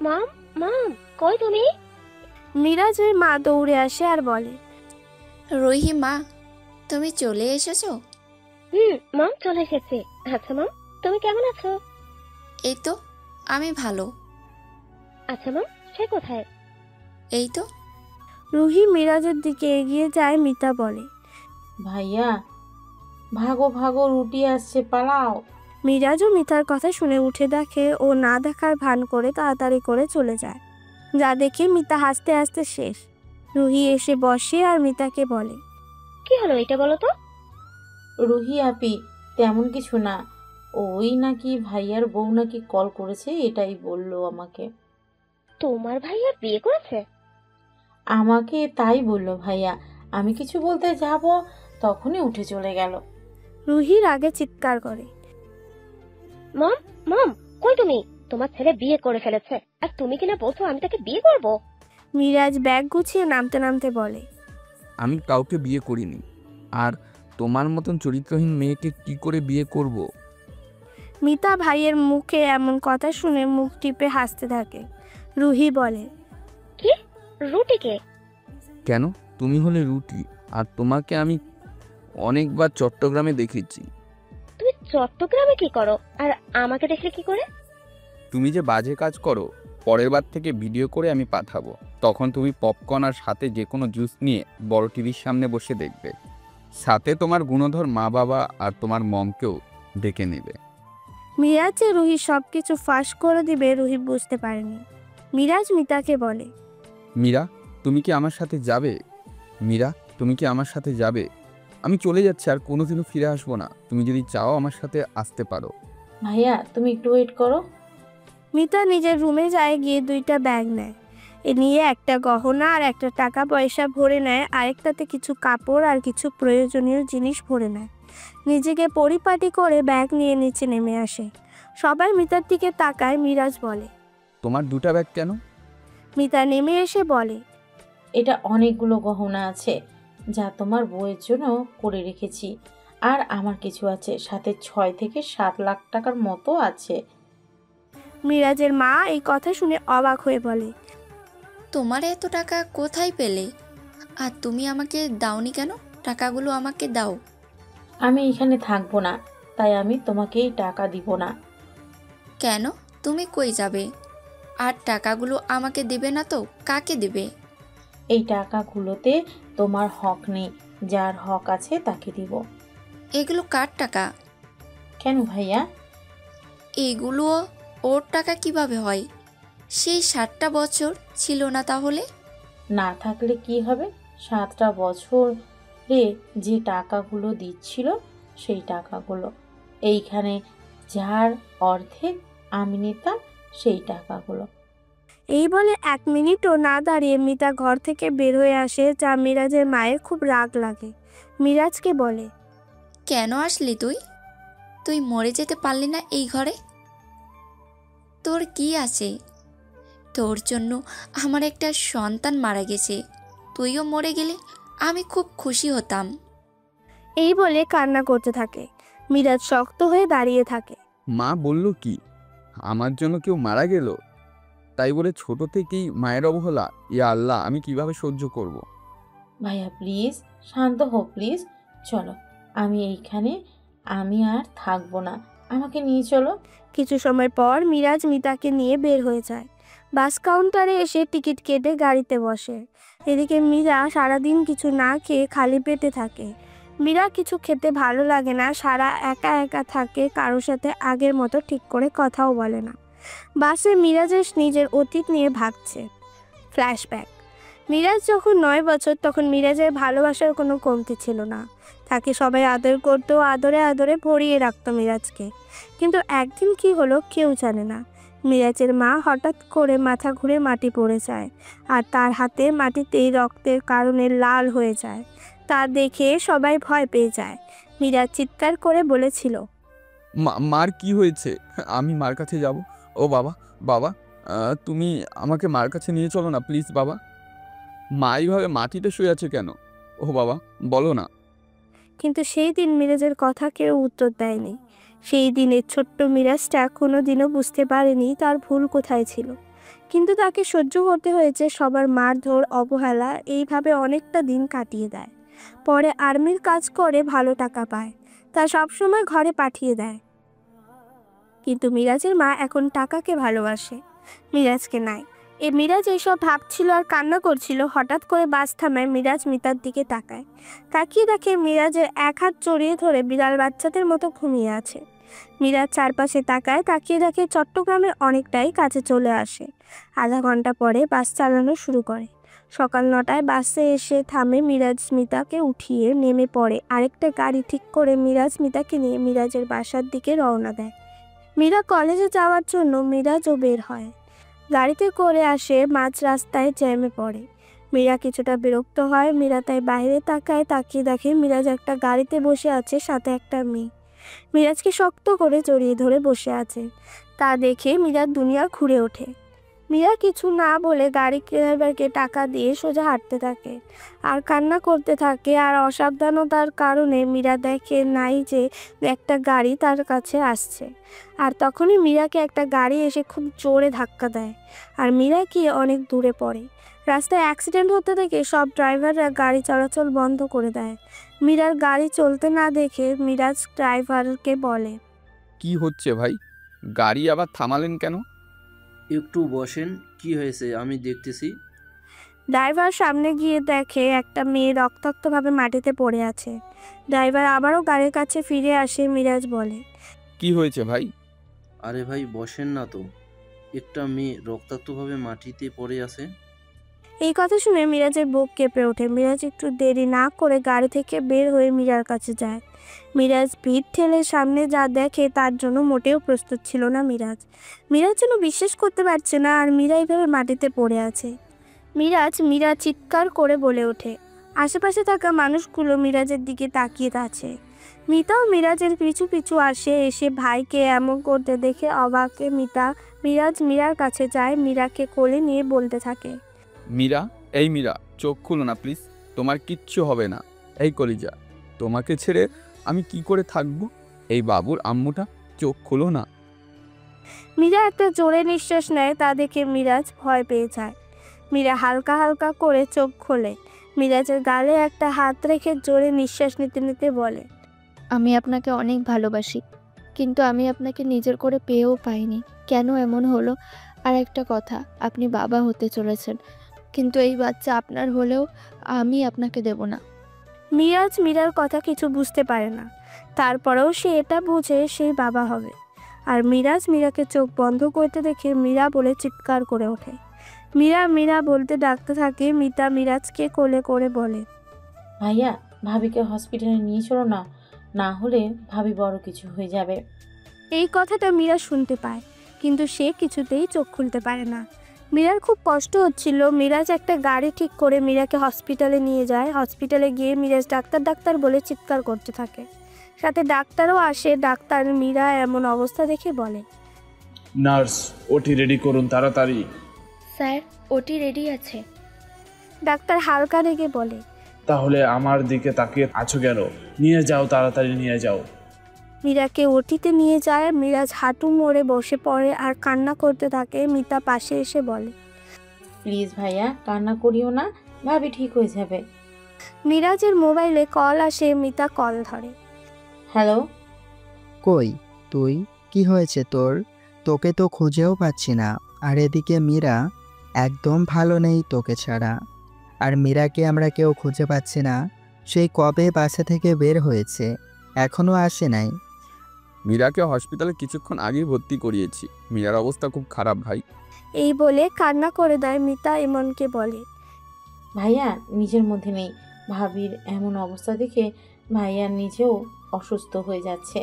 মাম মাম কই তুমি? মিরাজের মা দৌড়ে আসে আর বলে, রুহি মা, তুমি চলে এসেছো? মাম চলে এসেছে। আচ্ছা মাম, তুমি কেমন আছো? এই তো, আমি ভালো। আচ্ছা মাম, সে কোথায়? এই তো। রুহি মিরাজের দিকে এগিয়ে যায়। মিতা বলে, ভাইয়া ভাগো ভাগো, রুটি আসছে, পালাও। মিরাজও মিতার কথা শুনে উঠে দেখে ও না দেখার ভান করে তাড়াতাড়ি করে চলে যায়। যা দেখে মিতা হাসতে হাসতে শেষ। রুহি এসে বসে আর মিতাকে বলে, কি হলো এটা বলো তো? রুহি আপি, তেমন কিছু না, ওই নাকি ভাইয়ার বউ নাকি কল করেছে, এটাই বললো আমাকে। তোমার ভাইয়া বিয়ে করেছে? আমাকে তাই বললো ভাইয়া। আমি কিছু বলতে যাব তখনই উঠে চলে গেল। রুহির আগে চিৎকার করে, মাম মাম কই তুমি? তোমার ছেলে বিয়ে করে ফেলেছে আর তুমি কিনা বলছো আমি তাকে বিয়ে করব? মিরাজ ব্যাগ গুছিয়ে নামতে নামতে বলে, আমি কাউকে বিয়ে করিনি, আর তোমার মতন চরিত্রহীন মেয়েকে কি করে বিয়ে করব? মিতা ভাইয়ের মুখে এমন কথা শুনে মুখ টিপে হাসতে থাকে। রুহি বলে, কি? রুটিকে? কেন, তুমি হলে রুটি, আর তোমাকে আমি অনেকবার চট্টগ্রামে দেখেছি। তুমি চট্টগ্রামে কি করো আর আমাকে দেখলে কি করে? তুমি যে বাজে কাজ করো, পরের বার থেকে ভিডিও করে আমি পাঠাবো, তখন তুমি পপকর্ন আর সাথে যে কোনো জুস নিয়ে বড় টিভির সামনে বসে দেখবে, সাথে তোমার গুণধর মা বাবা আর তোমার মমকেও ডেকে নেবে। মিরাজ যে রুহি সবকিছু ফাঁস করে দিবে রুহি বুঝতে পারেনি। মিরাজ মিতাকে বলে, মীরা, তুমি কি আমার সাথে যাবে? মীরা, তুমি কি আমার সাথে যাবে? আমি চলে যাচ্ছি, আর কোনোদিনও ফিরে আসবো না। তুমি যদি চাও আমার সাথে আসতে পারো। ভাইয়া তুমি একটু ওয়েট করো। মিতা নিজের রুমে যায়, গিয়ে 2টা ব্যাগ নেয়। এ নিয়ে একটা গহনা আর একটা টাকা পয়সা ভরে নেয়, আরেকটাতে কিছু কাপড় আর কিছু প্রয়োজনীয় জিনিস ভরে নেয়। নিজেকে পরিপাটি করে ব্যাগ নিয়ে নিচে নেমে আসে। সবাই মিতার দিকে তাকায়। মিরাজ বলে, তোমার 2টা ব্যাগ কেন? মিতা নেমে এসে বলে, এটা অনেকগুলো গহনা আছে যা তোমার বউয়ের জন্য করে রেখেছি, আর আমার কিছু আছে, সাথে 6 থেকে 7 লাখ টাকার মতো আছে। মিরাজের মা এই কথা শুনে অবাক হয়ে বলে, তোমার এত টাকা কোথায় পেলে? আর তুমি আমাকে দাওনি কেন? টাকাগুলো আমাকে দাও। আমি এখানে থাকবো না, তাই আমি তোমাকে এই টাকা দিব না। কেন? তুমি কই যাবে? আর টাকাগুলো আমাকে দেবে না তো কাকে দেবে? এই টাকাগুলোতে তোমার হক নেই, যার হক আছে তাকে দিব। এগুলো কার টাকা? কেন ভাইয়া? এগুলো ওর টাকা কিভাবে হয়? সেই 7টা বছর ছিল না তাহলে? না থাকলে কি হবে? 7টা বছরে যে টাকাগুলো দিচ্ছিল সেই টাকাগুলো, এইখানে যার অর্ধেক আমি নিতাম সেই টাকাগুলো। এই বলে 1 মিনিটও না দাঁড়িয়ে মিতা ঘর থেকে বের হয়ে আসে, যা মিরাজের মায়ের খুব রাগ লাগে। মিরাজকে বলে, কেন আসলি তুই? তুই মরে যেতে পারলি না এই ঘরে? তোর কি আছে? তোর জন্য আমার একটা সন্তান মারা গেছে, তুইও মরে গেলে আমি খুব খুশি হতাম। এই বলে কান্না করতে থাকে। মিরাজ শক্ত হয়ে দাঁড়িয়ে থাকে। মা বলল কি, আমার জন্য কেউ মারা গেল? তাই বলে ছোট থেকেই মায়ের অবহেলা? ইয়া আল্লাহ, আমি কিভাবে সহ্য করব? ভাইয়া প্লিজ শান্ত হো, প্লিজ চলো, আমি এইখানে আমি আর থাকবো না, আমাকে নিয়ে চলো। কিছু সময় পর মিরাজ মিতাকে নিয়ে বের হয়ে যায়। বাস কাউন্টারে এসে টিকিট কেটে গাড়িতে বসে। এদিকে মীরা সারাদিন কিছু না খেয়ে খালি পেটে থাকে। মীরা কিছু খেতে ভালো লাগে না, সারা একা একা থাকে, কারোর সাথে আগের মতো ঠিক করে কথাও বলে না। বাসে মিরাজের নিজের অতীত নিয়ে ভাবছে। ফ্ল্যাশব্যাক। মিরাজ যখন 9 বছর, তখন মিরাজের ভালোবাসার কোনো কমতি ছিল না। তাকে সবাই আদর করতো, আদরে আদরে ভরিয়ে রাখতো মিরাজকে। কিন্তু একদিন কি হলো কেউ জানে না। মিরাজের মা হঠাৎ করে মাথা ঘুরে মাটি পড়ে যায়, আর তার হাতে মাটিতেই রক্তের কারণে লাল হয়ে যায়। তা দেখে সবাই ভয় পেয়ে যায়। মিরাজ চিৎকার করে বলেছিল, মার কি হয়েছে? আমি মার কাছে যাব। ও বাবা, বাবা, তুমি আমাকে মার কাছে নিয়ে চলো না প্লিজ বাবা। মা এইভাবে মাটিতে শুয়ে আছে কেন? ও বাবা, বলো না। কিন্তু সেই দিন মিরাজের কথা কেউ উত্তর দেয়নি। সেই দিনের ছোট্ট মিরাজটা কোনো দিনও বুঝতে পারেনি তার ভুল কোথায় ছিল, কিন্তু তাকে সহ্য করতে হয়েছে সবার মারধর, অবহেলা। এইভাবে অনেকটা দিন কাটিয়ে দেয়। পরে আর্মির কাজ করে ভালো টাকা পায়, তা সবসময় ঘরে পাঠিয়ে দেয়। কিন্তু মিরাজের মা এখন টাকাকে ভালোবাসে, মিরাজকে নাই। মিরাজ এইসব ভাবছিল আর কান্না করছিল। হঠাৎ করে বাস থামায়। মিরাজ মিতার দিকে তাকায়, তাকিয়ে দেখে মিরাজের এক হাত জড়িয়ে ধরে বিড়াল বাচ্চাদের মতো ঘুমিয়ে আছে। মিরাজ চারপাশে তাকায়, তাকিয়ে দেখে চট্টগ্রামের অনেকটাই কাছে চলে আসে। আধা ঘন্টা পরে বাস চালানো শুরু করে। সকাল 9টায় বাসে এসে থামে। মিরাজ মিতাকে উঠিয়ে নেমে পড়ে। আরেকটা গাড়ি ঠিক করে মিরাজ মিতাকে নিয়ে মিরাজের বাসার দিকে রওনা দেয়। মীরা কলেজে যাওয়ার জন্য মিরাজও বের হয়। গাড়িতে করে আসে, মাঝ রাস্তায় জ্যামে পড়ে। মীরা কিছুটা বিরক্ত হয়। মীরা তাই বাইরে তাকায়, তাকিয়ে দেখে মিরাজ একটা গাড়িতে বসে আছে, সাথে একটা মেয়ে। মিরাজকে শক্ত করে জড়িয়ে ধরে বসে আছে। তা দেখে মীরার দুনিয়া ঘুরে ওঠে। মীরা কিছু না বলে গাড়ি ড্রাইভারকে টাকা দিয়ে সোজা হাঁটতে থাকে আর কান্না করতে থাকে। আর অসাবধানতার কারণে মীরা দেখে নাই যে একটা গাড়ি তার কাছে আসছে। আর তখনই মীরাকে একটা গাড়ি এসে খুব জোরে ধাক্কা দেয় আর মীরা গিয়ে অনেক দূরে পড়ে। রাস্তায় অ্যাক্সিডেন্ট হতে থেকে সব ড্রাইভাররা গাড়ি চলাচল বন্ধ করে দেয়। মীরার গাড়ি চলতে না দেখে মিরাজ ড্রাইভারকে বলে, কি হচ্ছে ভাই? গাড়ি আবার থামালেন কেন? একটু বসেন, কি হয়েছে আমি দেখতেছি। ড্রাইভার সামনে গিয়ে দেখে একটা মেয়ে রক্তাক্তভাবে মাটিতে পড়ে আছে। ড্রাইভার আবারও গাড়ির কাছে ফিরে আসে। মিরাজ বলে, কি হয়েছে ভাই? আরে ভাই বসেন না তো, একটা মেয়ে রক্তাক্তভাবে মাটিতে পড়ে আছে। এই কথা শুনে মিরাজের বুক কেঁপে ওঠে। মিরাজ একটু দেরি না করে গাড়ি থেকে বের হয়ে মীরার কাছে যায়। মিরাজ ভিড় ঠেলে সামনে যা দেখে তার জন্য মোটেও প্রস্তুত ছিল না মিরাজ। মিরাজ যেন বিশ্বাস করতে পারছে না আর মীরা এইভাবে মাটিতে পড়ে আছে। মীরা চিৎকার করে বলে ওঠে। আশেপাশে থাকা মানুষগুলো মিরাজের দিকে তাকিয়ে আছে। মিতাও মিরাজের পিছু পিছু আসে। এসে ভাইকে এমন করতে দেখে অবাকে মিরাজ মীরার কাছে যায়। মীরাকে কোলে নিয়ে বলতে থাকে, মীরা, এই মীরা, চোখ খুলো না প্লিজ, তোমার কিচ্ছু হবে না। এই কলিজা, তোমাকে ছেড়ে আমি কি করে থাকবো? এই বাবুর আম্মুটা, চোখ খুলো না। মীরা একটা জোরে নিঃশ্বাস নেয়। তা দেখে মিরাজ ভয় পেয়ে যায়। মীরা হালকা হালকা করে চোখ খোলে। মিরাজের গালে একটা হাত রেখে জোরে নিঃশ্বাস নিতে নিতে বলে, আমি আপনাকে অনেক ভালোবাসি, কিন্তু আমি আপনাকে নিজের করে পেয়েও পাইনি। কেন এমন হলো? আর একটা কথা, আপনি বাবা হতে চলেছেন, কিন্তু এই বাচ্চা আপনার হলেও আমি আপনাকে দেব না। মিরাজ মীরার কথা কিছু বুঝতে পারে না। তারপরেও সে এটা বুঝে সেই বাবা হবে। আর মিরাজ মীরাকে চোখ বন্ধ করতে দেখে মীরা বলে চিৎকার করে ওঠে। মীরা বলতে ডাকতে থাকে। মিতা মিরাজকে কোলে করে বলে, ভাইয়া, ভাবিকে হসপিটালে নিয়ে চলো না, না হলে ভাবি বড় কিছু হয়ে যাবে। এই কথাটা মীরা শুনতে পায়, কিন্তু সে কিছুতেই চোখ খুলতে পারে না। মীরার খুব কষ্ট হচ্ছিল। মিরাজ একটা গাড়ি ঠিক করে মীরাকে হসপিটালে নিয়ে যায়। হসপিটালে গিয়ে মিরাজ ডাক্তার বলে চিৎকার করতে থাকে। সাথে ডাক্তারও আসে। ডাক্তার মীরা এমন অবস্থা দেখে বলে, নার্স, ওটি রেডি করুন তাড়াতাড়ি। স্যার, ওটি রেডি আছে। ডাক্তার হালকা রেগে বলে, তাহলে আমার দিকে তাকিয়ে আছো কেন? নিয়ে যাও, তাড়াতাড়ি নিয়ে যাও। মীরাকে ওটিতে নিয়ে যায়। মিরাজ হাঁটু মোড়ে বসে পড়ে আর কান্না করতে থাকে। মিতা পাশে এসে বলে, প্লিজ ভাইয়া, কান্না করিও না, ভাবি ঠিক হয়ে যাবে। মিরাজের মোবাইলে কল আসে। মিতা কল ধরে। হ্যালো। কই তুই? কি হয়েছে তোর? তোকে তো খুঁজেও পাচ্ছি না। আর এদিকে মীরা একদম ভালো নেই তোকে ছাড়া। আর মীরাকে আমরা কেউ খুঁজে পাচ্ছি না। সেই কবে বাসা থেকে বের হয়েছে, এখনো আসে নাই। মীরাকে হসপিটালে কিছুক্ষণ আগেই ভর্তি করিয়েছি। মীরার অবস্থা খুব খারাপ ভাই। এই বলে কান্না করে দেয়। মিতা ইমনকে বলে, ভাইয়া নিজের মধ্যে নেই। ভাবির এমন অবস্থা দেখে ভাইয়া নিজেও অসুস্থ হয়ে যাচ্ছে।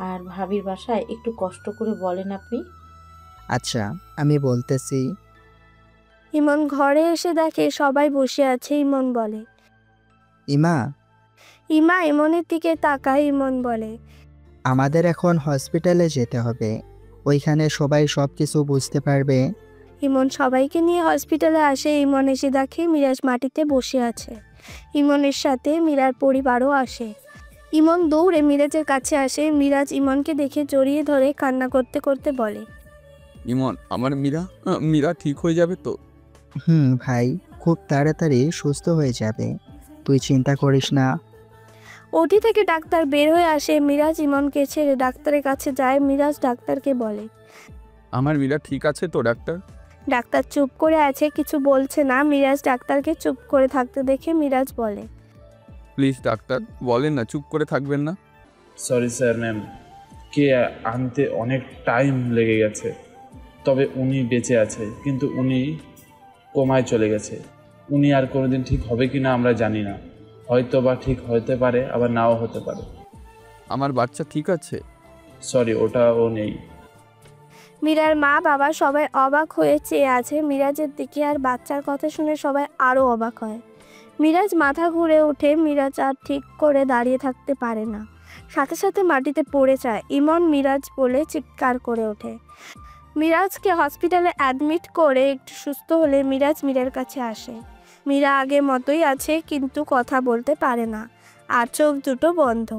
আর ভাবির বাসায় একটু কষ্ট করে বলেন আপনি। আচ্ছা, আমি বলতেছি। ইমন ঘরে এসে দেখে সবাই বসে আছে। ইমন বলে, ইমা ইমনের দিকে তাকায়। ইমন বলে, আমাদের এখন হসপিটালে যেতে হবে, ওইখানে সবাই সব কিছু বুঝতে পারবে। ইমন সবাইকে নিয়ে হসপিটালে আসে। ইমন এসে দেখে মিরাজ মাটিতে বসে আছে। ইমনের সাথে মীরার পরিবারও আসে। ইমন দৌড়ে মিরাজের কাছে আসে। মিরাজ ইমনকে দেখে জড়িয়ে ধরে কান্না করতে করতে বলে, ইমন, আমার মীরা ঠিক হয়ে যাবে তো? ভাই, খুব তাড়াতাড়ি সুস্থ হয়ে যাবে, তুই চিন্তা করিস না। ওটি থেকে ডাক্তার বের হয়ে আসে। মিরাজ ইমনকে ছেড়ে ডাক্তারের কাছে যায়। মিরাজ ডাক্তারকে বলে, আমার মীরা ঠিক আছে তো ডাক্তার? ডাক্তার চুপ করে আছে, কিছু বলছে না। মিরাজ ডাক্তারকে চুপ করে থাকতে দেখে মিরাজ বলে, প্লিজ ডাক্তার বলেন না, চুপ করে থাকবেন না। সরি স্যার ম্যাম, কে আনতে অনেক টাইম লেগে গেছে, তবে উনি বেঁচে আছে, কিন্তু উনি কোমায় চলে গেছে। উনি আর কোনোদিন ঠিক হবে কি না আমরা জানি না, হয়তো বা ঠিক হতে পারে, আবার নাও হতে পারে। আমার বাচ্চা ঠিক আছে? সরি, ওটাও নেই। মীরার মা বাবা সবাই অবাক হয়ে চেয়ে আছে মিরাজের দিকে, আর বাচ্চার কথা শুনে সবাই আরও অবাক হয়। মিরাজ মাথা ঘুরে ওঠে। মিরাজ আর ঠিক করে দাঁড়িয়ে থাকতে পারে না, সাথে সাথে মাটিতে পড়ে যায়। ইমন মিরাজ বলে চিৎকার করে ওঠে। মিরাজকে হসপিটালে অ্যাডমিট করে একটু সুস্থ হলে মিরাজ মীরার কাছে আসে। মীরা আগের মতোই আছে, কিন্তু কথা বলতে পারে না, আর চোখ দুটো বন্ধ।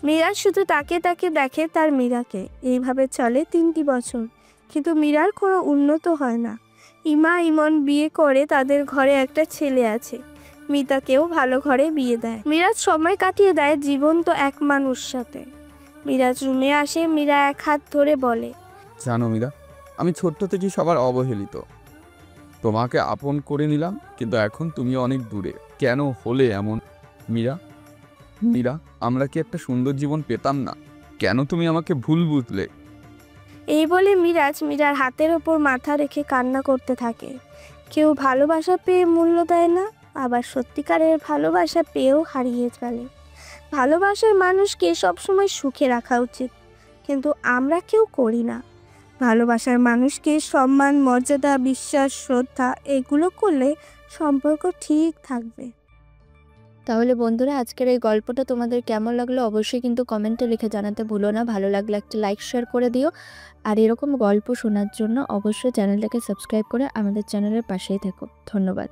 মিরাজ শুধু তাকে দেখে তার মীরাকে। এইভাবে চলে 3টি বছর, কিন্তু মীরার কোনো উন্নত হয় না। ইমন বিয়ে করে, তাদের ঘরে একটা ছেলে আছে। মিতাকেও ভালো ঘরে বিয়ে দেয়। মিরাজ সময় কাটিয়ে দেয় জীবন্ত এক মানুষ সাথে। মিরাজ রুমে আসে। মীরা এক হাত ধরে বলে, জানো মীরা, আমি ছোট্ট থেকে সবার অবহেলিত। তোমাকে আপন করে নিলাম, কিন্তু এখন তুমি অনেক দূরে। কেন হলে এমন? মীরা, আমরা কি একটা সুন্দর জীবন পেতাম না? কেন তুমি আমাকে ভুল বুঝলে? এই বলে মিরাজ মীরার হাতের ওপর মাথা রেখে কান্না করতে থাকে। কেউ ভালোবাসা পেয়ে মূল্য দেয় না, আবার সত্যিকারের ভালোবাসা পেয়েও হারিয়ে ফেলে। ভালোবাসার মানুষকে সবসময় সুখে রাখা উচিত, কিন্তু আমরা কেউ করি না। ভালোবাসার মানুষকে সম্মান, মর্যাদা, বিশ্বাস, শ্রদ্ধা এগুলো করলে সম্পর্ক ঠিক থাকবে। তাহলে বন্ধুরা, আজকের এই গল্পটা তোমাদের কেমন লাগলো অবশ্যই কিন্তু কমেন্টে লিখে জানাতে ভুলো না। ভালো লাগলে একটা লাইক শেয়ার করে দিও, আর এরকম গল্প শোনার জন্য অবশ্যই চ্যানেলটাকে সাবস্ক্রাইব করে আমাদের চ্যানেলের পাশেই থেকো। ধন্যবাদ।